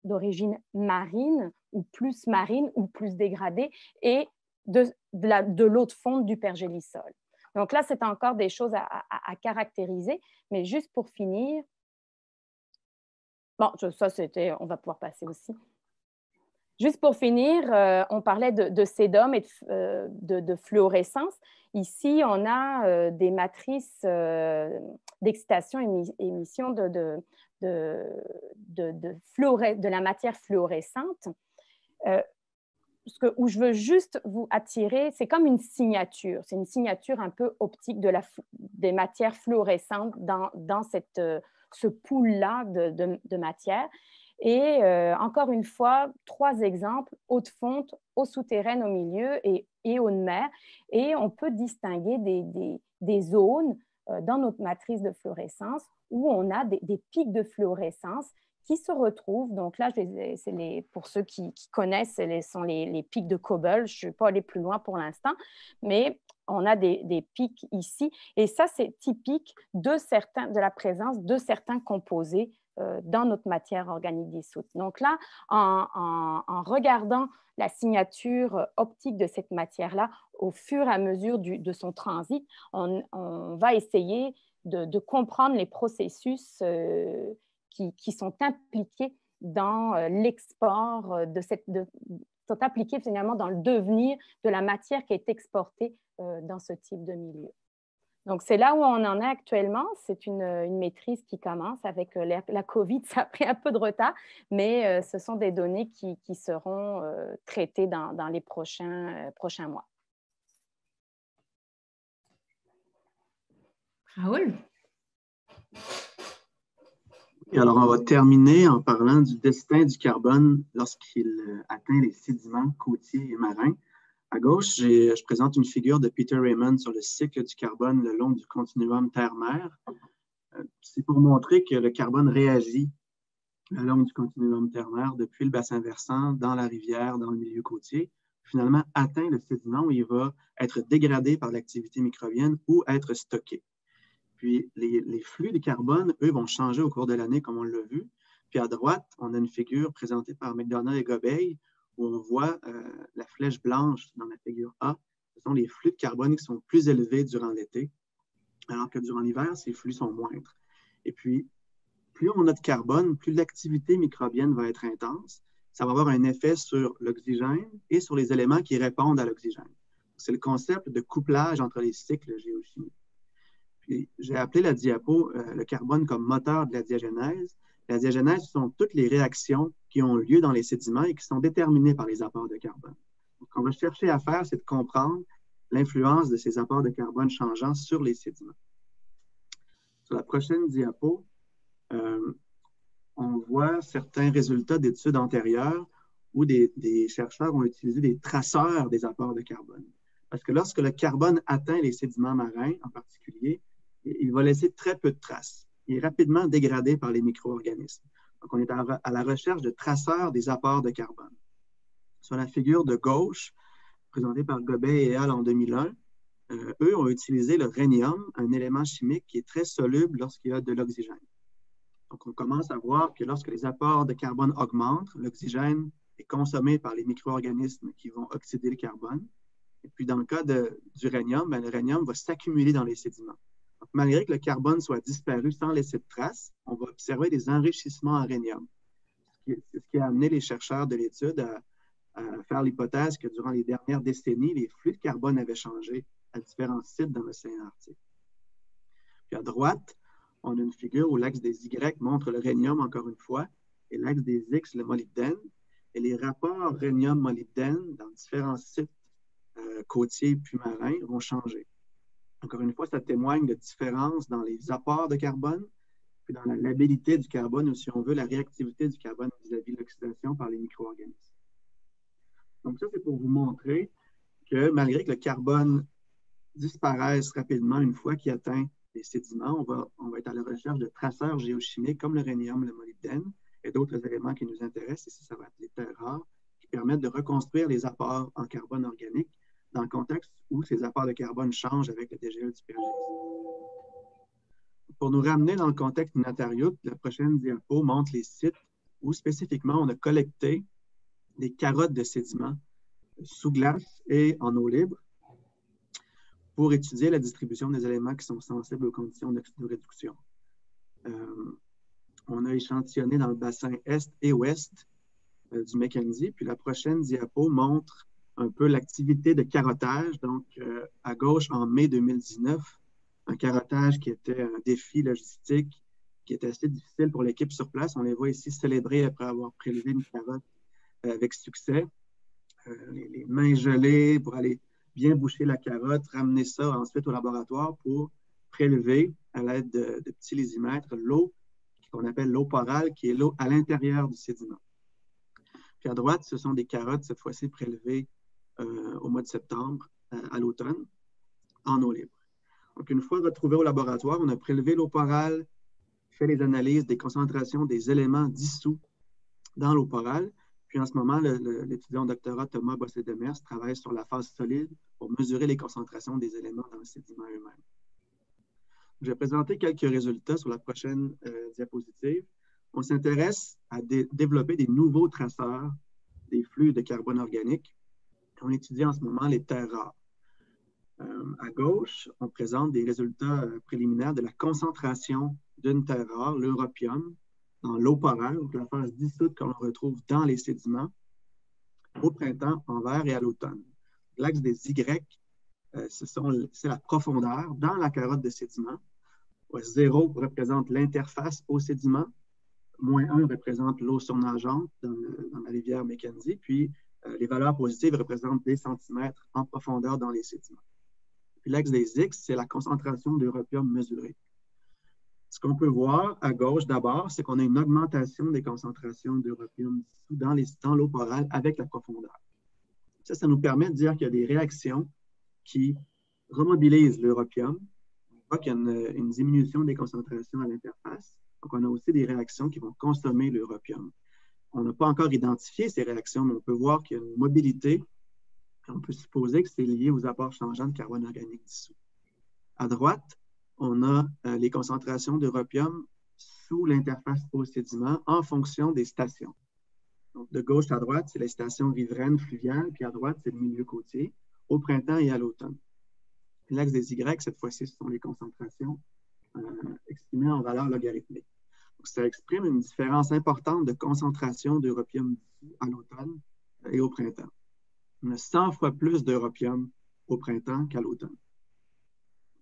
d'origine marine ou plus dégradée et de l'eau de fonte du pergélisol. Donc là, c'est encore des choses à caractériser, mais juste pour finir, bon, ça c'était, on va pouvoir passer aussi. Juste pour finir, on parlait de sédum et de fluorescence. Ici, on a des matrices d'excitation émission de la matière fluorescente. Où je veux juste vous attirer, c'est comme une signature. C'est une signature un peu optique des matières fluorescentes dans ce pool-là de matières. Et encore une fois, 3 exemples, eau de fonte, eau souterraine au milieu et eau de mer. Et on peut distinguer des zones dans notre matrice de fluorescence où on a des pics de fluorescence qui se retrouvent. Donc là, pour ceux qui connaissent, ce sont les pics de Cobble. Je ne vais pas aller plus loin pour l'instant, mais on a des pics ici. Et ça, c'est typique de la présence de certains composés dans notre matière organique dissoute. Donc là, en regardant la signature optique de cette matière-là au fur et à mesure de son transit, on va essayer de comprendre les processus qui sont impliqués dans l'export, sont impliqués finalement dans le devenir de la matière qui est exportée dans ce type de milieu. Donc, c'est là où on en est actuellement. C'est une maîtrise qui commence avec la COVID. Ça a pris un peu de retard, mais ce sont des données qui seront traitées dans les prochains mois. Raoul? Alors, on va terminer en parlant du destin du carbone lorsqu'il atteint les sédiments côtiers et marins. À gauche, je présente une figure de Peter Raymond sur le cycle du carbone le long du continuum terre-mer. C'est pour montrer que le carbone réagit le long du continuum terre-mer depuis le bassin versant, dans la rivière, dans le milieu côtier, finalement atteint le sédiment où il va être dégradé par l'activité microbienne ou être stocké. Puis les flux de carbone, eux, vont changer au cours de l'année, comme on l'a vu. Puis à droite, on a une figure présentée par McDonough et Gobeil, où on voit la flèche blanche dans la figure A. Ce sont les flux de carbone qui sont plus élevés durant l'été, alors que durant l'hiver, ces flux sont moindres. Et puis, plus on a de carbone, plus l'activité microbienne va être intense. Ça va avoir un effet sur l'oxygène et sur les éléments qui répondent à l'oxygène. C'est le concept de couplage entre les cycles géochimiques. J'ai appelé la diapo le carbone comme moteur de la diagénèse. La diagénèse, ce sont toutes les réactions qui ont lieu dans les sédiments et qui sont déterminées par les apports de carbone. Donc, ce qu'on va chercher à faire, c'est de comprendre l'influence de ces apports de carbone changeants sur les sédiments. Sur la prochaine diapo, on voit certains résultats d'études antérieures où des chercheurs ont utilisé des traceurs des apports de carbone. Parce que lorsque le carbone atteint les sédiments marins en particulier, il va laisser très peu de traces. Il est rapidement dégradé par les micro-organismes. Donc, on est à la recherche de traceurs des apports de carbone. Sur la figure de gauche, présentée par Gobeil et al. En 2001, eux ont utilisé le rhénium, un élément chimique qui est très soluble lorsqu'il y a de l'oxygène. Donc, on commence à voir que lorsque les apports de carbone augmentent, l'oxygène est consommé par les micro-organismes qui vont oxyder le carbone. Et puis, dans le cas du rhénium, le rhénium va s'accumuler dans les sédiments. Donc, malgré que le carbone soit disparu sans laisser de traces, on va observer des enrichissements en rhénium. C'est ce qui a amené les chercheurs de l'étude à faire l'hypothèse que durant les dernières décennies, les flux de carbone avaient changé à différents sites dans l'océan Arctique. Puis à droite, on a une figure où l'axe des Y montre le rhénium encore une fois, et l'axe des X, le molybdène. Et les rapports rhénium-molybdène dans différents sites côtiers puis marins vont changer. Encore une fois, ça témoigne de différences dans les apports de carbone, puis dans la labilité du carbone, ou si on veut, la réactivité du carbone vis-à-vis de l'oxydation par les micro-organismes. Donc ça, c'est pour vous montrer que malgré que le carbone disparaisse rapidement une fois qu'il atteint les sédiments, on va être à la recherche de traceurs géochimiques comme le rhénium, le molybdène et d'autres éléments qui nous intéressent. Ici, ça va être les terres rares qui permettent de reconstruire les apports en carbone organique dans le contexte où ces apports de carbone changent avec le dégel du période. Pour nous ramener dans le contexte Natariut, la prochaine diapo montre les sites où spécifiquement on a collecté des carottes de sédiments sous glace et en eau libre pour étudier la distribution des éléments qui sont sensibles aux conditions d'oxydoréduction. On a échantillonné dans le bassin est et ouest du Mackenzie, puis la prochaine diapo montre un peu l'activité de carottage. Donc, à gauche, en mai 2019, un carottage qui était un défi logistique qui était assez difficile pour l'équipe sur place. On les voit ici célébrer après avoir prélevé une carotte avec succès. Les mains gelées pour aller bien boucher la carotte, ramener ça ensuite au laboratoire pour prélever à l'aide de petits lysimètres l'eau qu'on appelle l'eau porale, qui est l'eau à l'intérieur du sédiment. Puis à droite, ce sont des carottes, cette fois-ci prélevées au mois de septembre, à l'automne, en eau libre. Donc, une fois retrouvées au laboratoire, on a prélevé l'eau porale, fait les analyses des concentrations des éléments dissous dans l'eau porale. Puis en ce moment, l'étudiant en doctorat Thomas Bossé-Demers travaille sur la phase solide pour mesurer les concentrations des éléments dans le sédiment eux-mêmes. Je vais présenter quelques résultats sur la prochaine diapositive. On s'intéresse à développer des nouveaux traceurs des flux de carbone organique. On étudie en ce moment les terres rares. À gauche, on présente des résultats préliminaires de la concentration d'une terre rare, l'europium, dans l'eau porale, donc la phase dissoute que l'on retrouve dans les sédiments, au printemps, en vert et à l'automne. L'axe des Y, c'est la profondeur dans la carotte de sédiments. 0 représente l'interface au sédiment, -1 représente l'eau surnageante dans la rivière Mackenzie, puis les valeurs positives représentent des centimètres en profondeur dans les sédiments. Puis l'axe des X, c'est la concentration d'europium mesurée. Ce qu'on peut voir à gauche d'abord, c'est qu'on a une augmentation des concentrations d'europium dans l'eau porale avec la profondeur. Ça nous permet de dire qu'il y a des réactions qui remobilisent l'europium. On voit qu'il y a une diminution des concentrations à l'interface. Donc, on a aussi des réactions qui vont consommer l'europium. On n'a pas encore identifié ces réactions, mais on peut voir qu'il y a une mobilité. On peut supposer que c'est lié aux apports changeants de carbone organique dissous. À droite, on a les concentrations d'europium sous l'interface au sédiment en fonction des stations. Donc, de gauche à droite, c'est les stations riveraines, fluviales, puis à droite, c'est le milieu côtier, au printemps et à l'automne. L'axe des Y, cette fois-ci, ce sont les concentrations exprimées en valeur logarithmique. Donc, ça exprime une différence importante de concentration d'europium à l'automne et au printemps. On a 100 fois plus d'europium au printemps qu'à l'automne.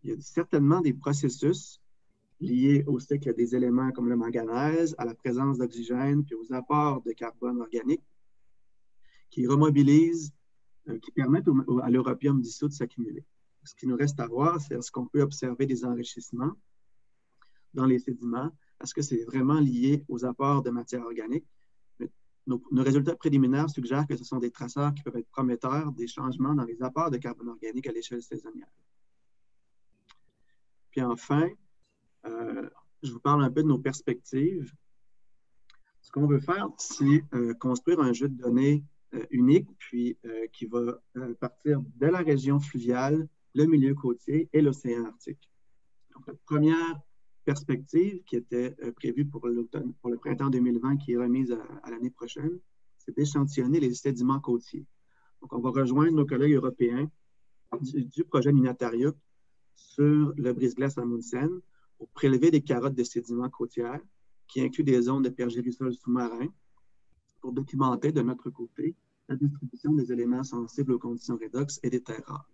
Il y a certainement des processus liés au cycle des éléments comme le manganèse, à la présence d'oxygène, puis aux apports de carbone organique qui remobilisent, qui permettent à l'europium dissous de s'accumuler. Ce qui nous reste à voir, c'est est-ce qu'on peut observer des enrichissements dans les sédiments? Est-ce que c'est vraiment lié aux apports de matière organique? Nos résultats préliminaires suggèrent que ce sont des traceurs qui peuvent être prometteurs des changements dans les apports de carbone organique à l'échelle saisonnière. Puis enfin, je vous parle un peu de nos perspectives. Ce qu'on veut faire, c'est construire un jeu de données unique, puis qui va partir de la région fluviale le milieu côtier et l'océan Arctique. Donc, la première perspective qui était prévue pour le printemps 2020, qui est remise à l'année prochaine, c'est d'échantillonner les sédiments côtiers. Donc, on va rejoindre nos collègues européens du projet Minatariuk sur le brise-glace Amundsen pour prélever des carottes de sédiments côtières qui incluent des zones de pergélisol sous-marin pour documenter de notre côté la distribution des éléments sensibles aux conditions redox et des terres rares,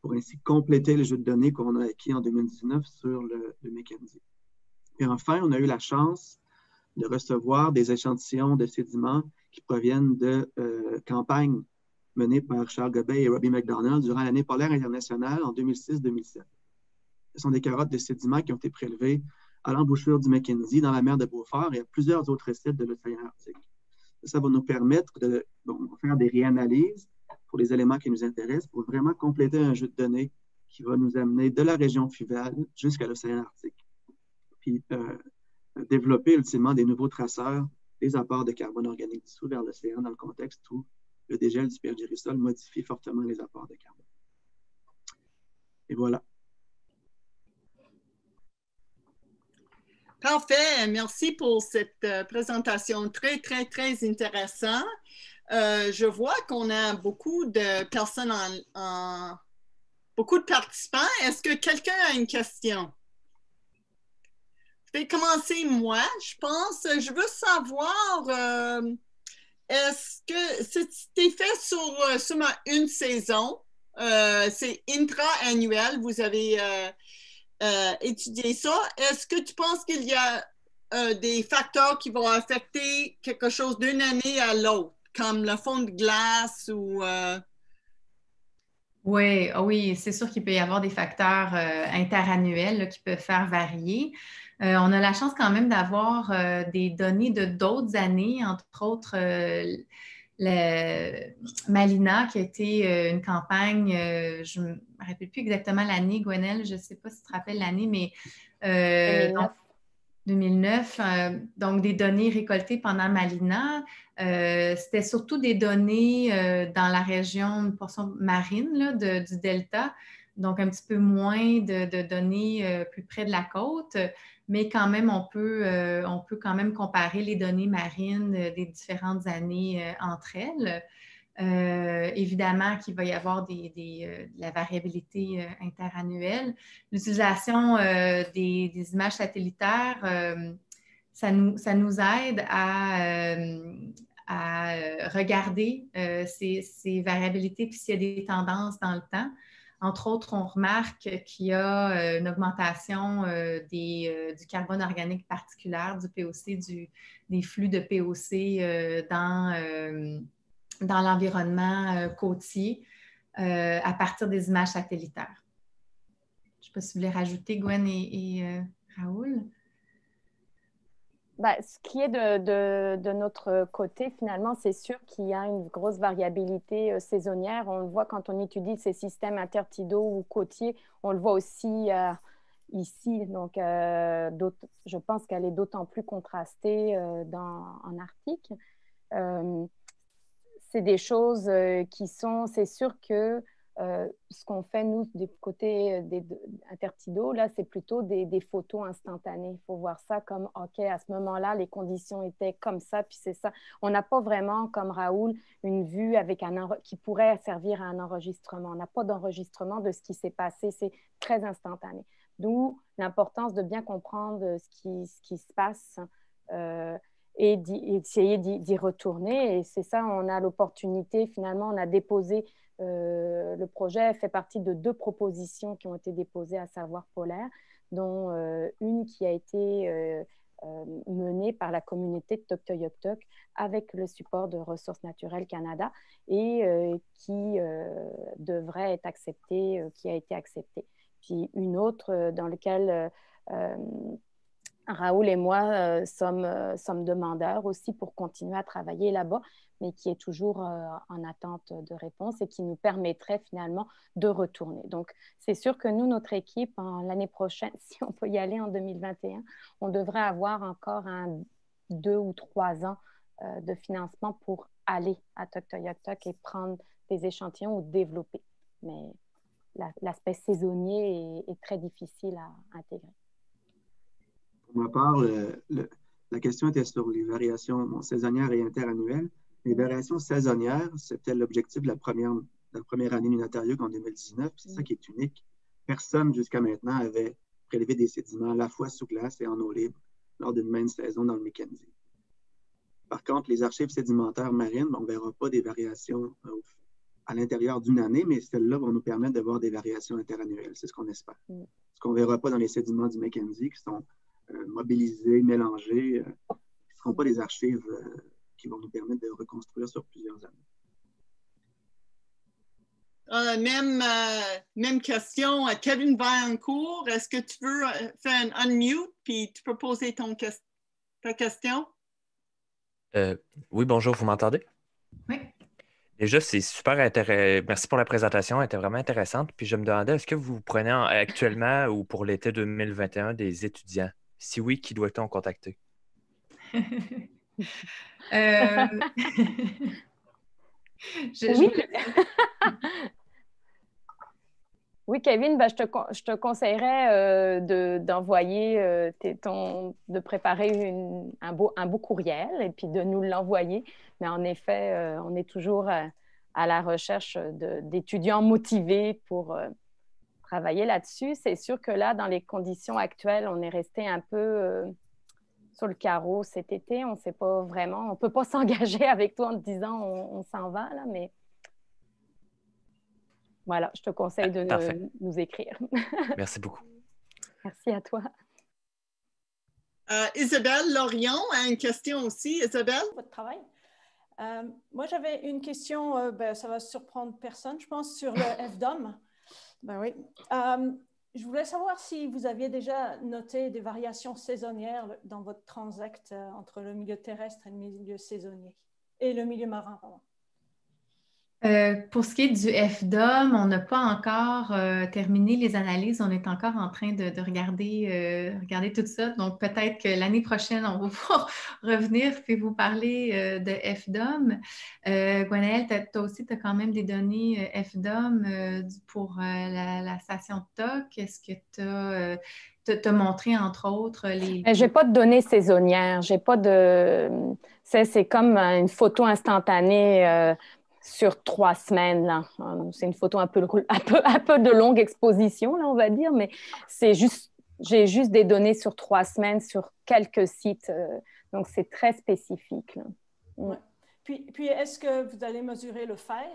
pour ainsi compléter le jeu de données qu'on a acquis en 2019 sur le Mackenzie. Et enfin, on a eu la chance de recevoir des échantillons de sédiments qui proviennent de campagnes menées par Charles Gobet et Robbie McDonald durant l'année polaire internationale en 2006-2007. Ce sont des carottes de sédiments qui ont été prélevées à l'embouchure du Mackenzie, dans la mer de Beaufort et à plusieurs autres sites de l'océan Arctique. Ça va nous permettre de faire des réanalyses pour les éléments qui nous intéressent, pour vraiment compléter un jeu de données qui va nous amener de la région fluviale jusqu'à l'océan Arctique. Puis développer ultimement des nouveaux traceurs des apports de carbone organique dissous vers l'océan dans le contexte où le dégel du pergélisol modifie fortement les apports de carbone. Et voilà. Parfait. Merci pour cette présentation très, très, très intéressante. Je vois qu'on a beaucoup de personnes, beaucoup de participants. Est-ce que quelqu'un a une question? Je vais commencer moi, je pense. Je veux savoir, est-ce que c'était fait sur seulement une saison? C'est intra-annuel, vous avez étudié ça. Est-ce que tu penses qu'il y a des facteurs qui vont affecter quelque chose d'une année à l'autre, comme le fond de glace ou... Oui, c'est sûr qu'il peut y avoir des facteurs interannuels là, qui peuvent faire varier. On a la chance quand même d'avoir des données de d'autres années, entre autres le Malina, qui a été une campagne, je ne me rappelle plus exactement l'année, Gwenelle, je ne sais pas si tu te rappelles l'année, mais 2009, donc des données récoltées pendant Malina. C'était surtout des données dans la région, une portion marine là, du delta, donc un petit peu moins de données plus près de la côte, mais quand même, on peut quand même comparer les données marines des différentes années entre elles. Évidemment qu'il va y avoir de la variabilité interannuelle. L'utilisation des images satellitaires, ça nous aide à regarder ces variabilités puis s'il y a des tendances dans le temps. Entre autres, on remarque qu'il y a une augmentation du carbone organique particulier, du POC, des flux de POC dans l'environnement côtier à partir des images satellitaires. Je ne sais pas si vous voulez rajouter, Gwen et Raoul. Ben, ce qui est de notre côté, finalement, c'est sûr qu'il y a une grosse variabilité saisonnière. On le voit quand on étudie ces systèmes intertidaux ou côtiers. On le voit aussi ici. Donc, je pense qu'elle est d'autant plus contrastée en Arctique. C'est des choses qui sont... C'est sûr que ce qu'on fait, nous, du côté des intertidaux, là, c'est plutôt des photos instantanées. Il faut voir ça comme, OK, à ce moment-là, les conditions étaient comme ça, puis c'est ça. On n'a pas vraiment, comme Raoul, une vue avec qui pourrait servir à un enregistrement. On n'a pas d'enregistrement de ce qui s'est passé. C'est très instantané. D'où l'importance de bien comprendre ce qui se passe et d'essayer d'y retourner. Et c'est ça, on a l'opportunité, finalement, on a déposé... le projet fait partie de 2 propositions qui ont été déposées à Savoir polaire, dont une qui a été menée par la communauté de Tuktoyaktuk avec le support de Ressources naturelles Canada et qui devrait être acceptée, qui a été acceptée. Puis une autre dans laquelle Raoul et moi sommes demandeurs aussi pour continuer à travailler là-bas, mais qui est toujours en attente de réponse et qui nous permettrait finalement de retourner. Donc, c'est sûr que nous, notre équipe, l'année prochaine, si on peut y aller en 2021, on devrait avoir encore 2 ou 3 ans de financement pour aller à Tuktoyaktuk et prendre des échantillons ou développer. Mais l'aspect saisonnier est très difficile à intégrer. Pour ma part, la question était sur les variations saisonnières et interannuelles. Les variations saisonnières, c'était l'objectif de la première année Lunatario en 2019. C'est ça qui est unique. Personne jusqu'à maintenant avait prélevé des sédiments à la fois sous glace et en eau libre lors d'une même saison dans le Mackenzie. Par contre, les archives sédimentaires marines, on ne verra pas des variations à l'intérieur d'une année, mais celles-là vont nous permettre de voir des variations interannuelles. C'est ce qu'on espère. Ce qu'on ne verra pas dans les sédiments du Mackenzie qui sont mobilisés, mélangés, qui ne seront pas des archives qui vont nous permettre de reconstruire sur plusieurs années. Même question à Kevin Vaillancourt. Est-ce que tu veux faire un unmute puis tu peux poser ta question? Oui, bonjour, vous m'entendez? Oui. Déjà, c'est super intéressant. Merci pour la présentation, elle était vraiment intéressante. Puis je me demandais, est-ce que vous prenez actuellement ou pour l'été 2021 des étudiants? Si oui, qui doit-on contacter? Oui. Oui, Kevin, ben, je te conseillerais d'envoyer, de préparer un beau courriel et puis de nous l'envoyer. Mais en effet, on est toujours à la recherche d'étudiants motivés pour travailler là-dessus. C'est sûr que là, dans les conditions actuelles, on est resté un peu sur le carreau cet été. On ne sait pas vraiment, on ne peut pas s'engager avec toi en te disant on s'en va, là, mais voilà, je te conseille de nous écrire. Merci beaucoup. Merci à toi. Isabelle Lorion a une question aussi. Isabelle? Votre travail. Moi, j'avais une question, ça va surprendre personne, je pense, sur le FDOM. Ben oui. Je voulais savoir si vous aviez déjà noté des variations saisonnières dans votre transact entre le milieu terrestre et le milieu saisonnier, et le milieu marin, pardon. Pour ce qui est du FDOM, on n'a pas encore terminé les analyses. On est encore en train de regarder tout ça. Donc, peut-être que l'année prochaine, on va pouvoir revenir et vous parler de FDOM. Gwenaëlle, toi aussi, tu as quand même des données FDOM pour la station de TOC. Est-ce que tu as montré, entre autres, les... Je n'ai pas de données saisonnières. J'ai pas de... C'est comme une photo instantanée sur 3 semaines. Là. C'est une photo un peu de longue exposition, là, on va dire, mais j'ai juste des données sur 3 semaines sur quelques sites. Donc, c'est très spécifique. Là. Ouais. Puis est-ce que vous allez mesurer le fer?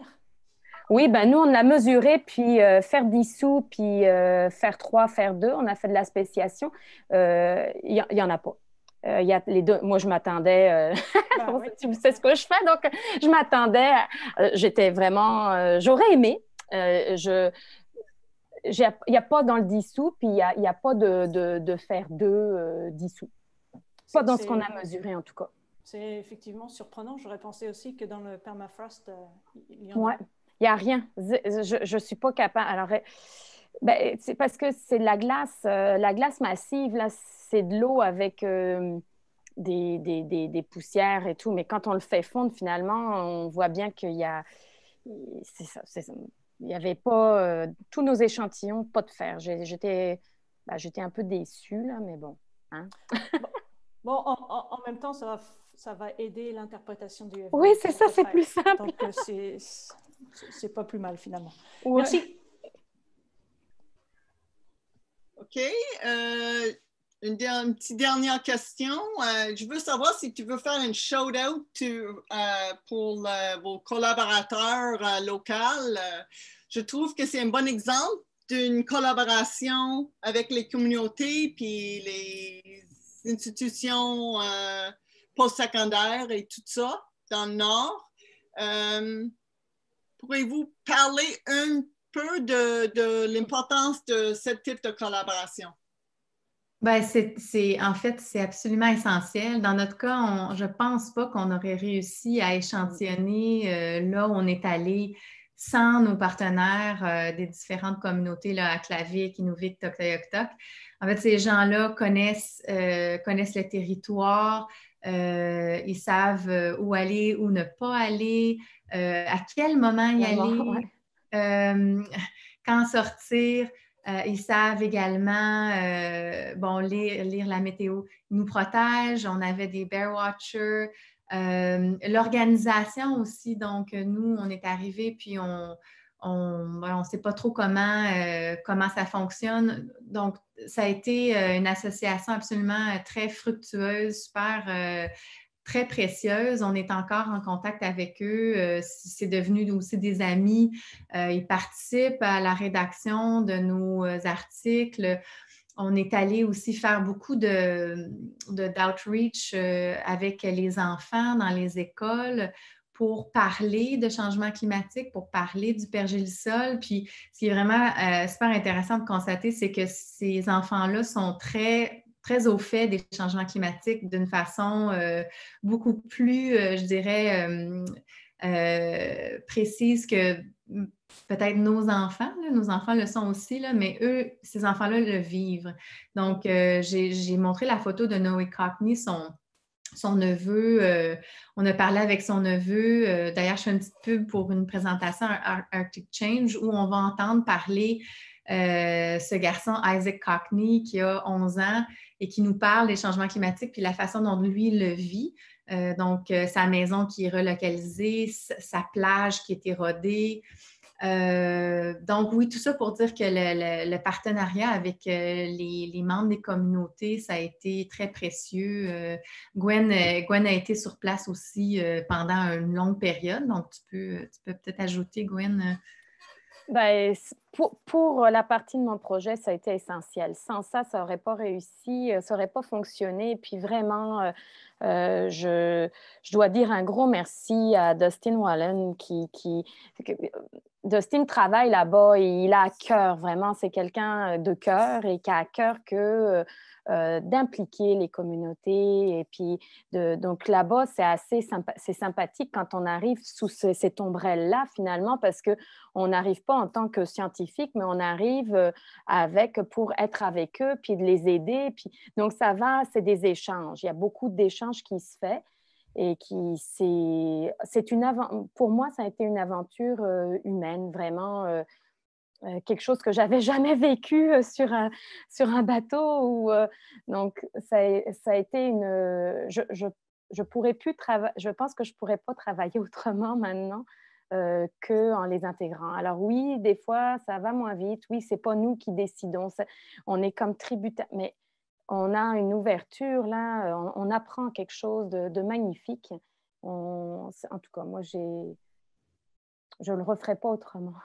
Oui, ben nous, on l'a mesuré, puis fer dissous, puis fer 3, fer 2, on a fait de la spéciation. Il n'y en a pas. Il y a les deux. Moi, je m'attendais, oui. Tu sais ce que je fais, donc je m'attendais, j'étais vraiment, j'aurais aimé. Il n'y a pas dans le dissous, puis il n'y a pas de fer 2 dissous. Pas dans ce qu'on a mesuré, en tout cas. C'est effectivement surprenant. J'aurais pensé aussi que dans le permafrost, il y en a. Ouais. Il n'y a rien. Je ne suis pas capable. Alors, ben, c'est parce que c'est de la glace massive, là, c'est de l'eau avec des poussières et tout. Mais quand on le fait fondre, finalement, on voit bien qu'il y a... C'est ça. Il n'y avait pas... tous nos échantillons, pas de fer. J'étais un peu déçue, là, mais bon. Hein? Bon, en même temps, ça va aider l'interprétation du FDOM. Oui, c'est ça, c'est plus simple. Donc, c'est pas plus mal, finalement. Ouais. Merci. OK. Une petite dernière question. Je veux savoir si tu veux faire un shout-out pour vos collaborateurs locaux. Je trouve que c'est un bon exemple d'une collaboration avec les communautés puis les institutions postsecondaires et tout ça dans le Nord. Pourriez-vous parler un peu de l'importance de ce type de collaboration? Ben, en fait, c'est absolument essentiel. Dans notre cas, je ne pense pas qu'on aurait réussi à échantillonner là où on est allé sans nos partenaires des différentes communautés, là, Aklavik, Inuvik, Toktayak-Tok. En fait, ces gens-là connaissent le territoire, ils savent où aller, où ne pas aller, à quel moment y aller. Ouais. quand sortir. Ils savent également lire la météo. Ils nous protègent. On avait des bear watchers. L'organisation aussi. Donc, nous, on est arrivés, puis on ne sait pas trop comment ça fonctionne. Donc, ça a été une association absolument très fructueuse, super très précieuse. On est encore en contact avec eux. C'est devenu aussi des amis. Ils participent à la rédaction de nos articles. On est allé aussi faire beaucoup d'outreach avec les enfants dans les écoles pour parler de changement climatique, pour parler du pergélisol. Puis, ce qui est vraiment super intéressant de constater, c'est que ces enfants-là sont très très au fait des changements climatiques d'une façon beaucoup plus, je dirais, précise que peut-être nos enfants. Là. Nos enfants le sont aussi, là, mais eux, ces enfants-là le vivent. Donc, j'ai montré la photo de Noé Cockney, son neveu. On a parlé avec son neveu. D'ailleurs, je fais une petite pub pour une présentation à Arctic Change où on va entendre parler ce garçon Isaac Cockney qui a 11 ans et qui nous parle des changements climatiques puis la façon dont lui le vit. Donc, sa maison qui est relocalisée, sa plage qui est érodée. Donc, oui, tout ça pour dire que le partenariat avec les membres des communautés, ça a été très précieux. Gwen a été sur place aussi pendant une longue période. Donc, tu peux peut-être ajouter, Gwen. Ben, pour la partie de mon projet, ça a été essentiel. Sans ça, ça n'aurait pas réussi, ça n'aurait pas fonctionné. Et puis vraiment, je dois dire un gros merci à Dustin Wallen Dustin travaille là-bas et il a à cœur, vraiment, c'est quelqu'un de cœur et qui a à cœur d'impliquer les communautés. Et puis, donc là-bas, c'est sympathique quand on arrive sous cette ombrelle-là, finalement, parce qu'on n'arrive pas en tant que scientifique, mais on arrive pour être avec eux, puis de les aider. Puis, donc, c'est des échanges. Il y a beaucoup d'échanges qui se font. Et pour moi, ça a été une aventure humaine, vraiment quelque chose que j'avais jamais vécu sur un bateau. Donc, ça a été je pourrais plus je pense que je pourrais pas travailler autrement maintenant qu'en les intégrant. Alors oui, des fois, ça va moins vite. Oui, c'est pas nous qui décidons. On est comme tributaire, mais on a une ouverture, là, on apprend quelque chose de magnifique. En tout cas, moi, je ne le referai pas autrement.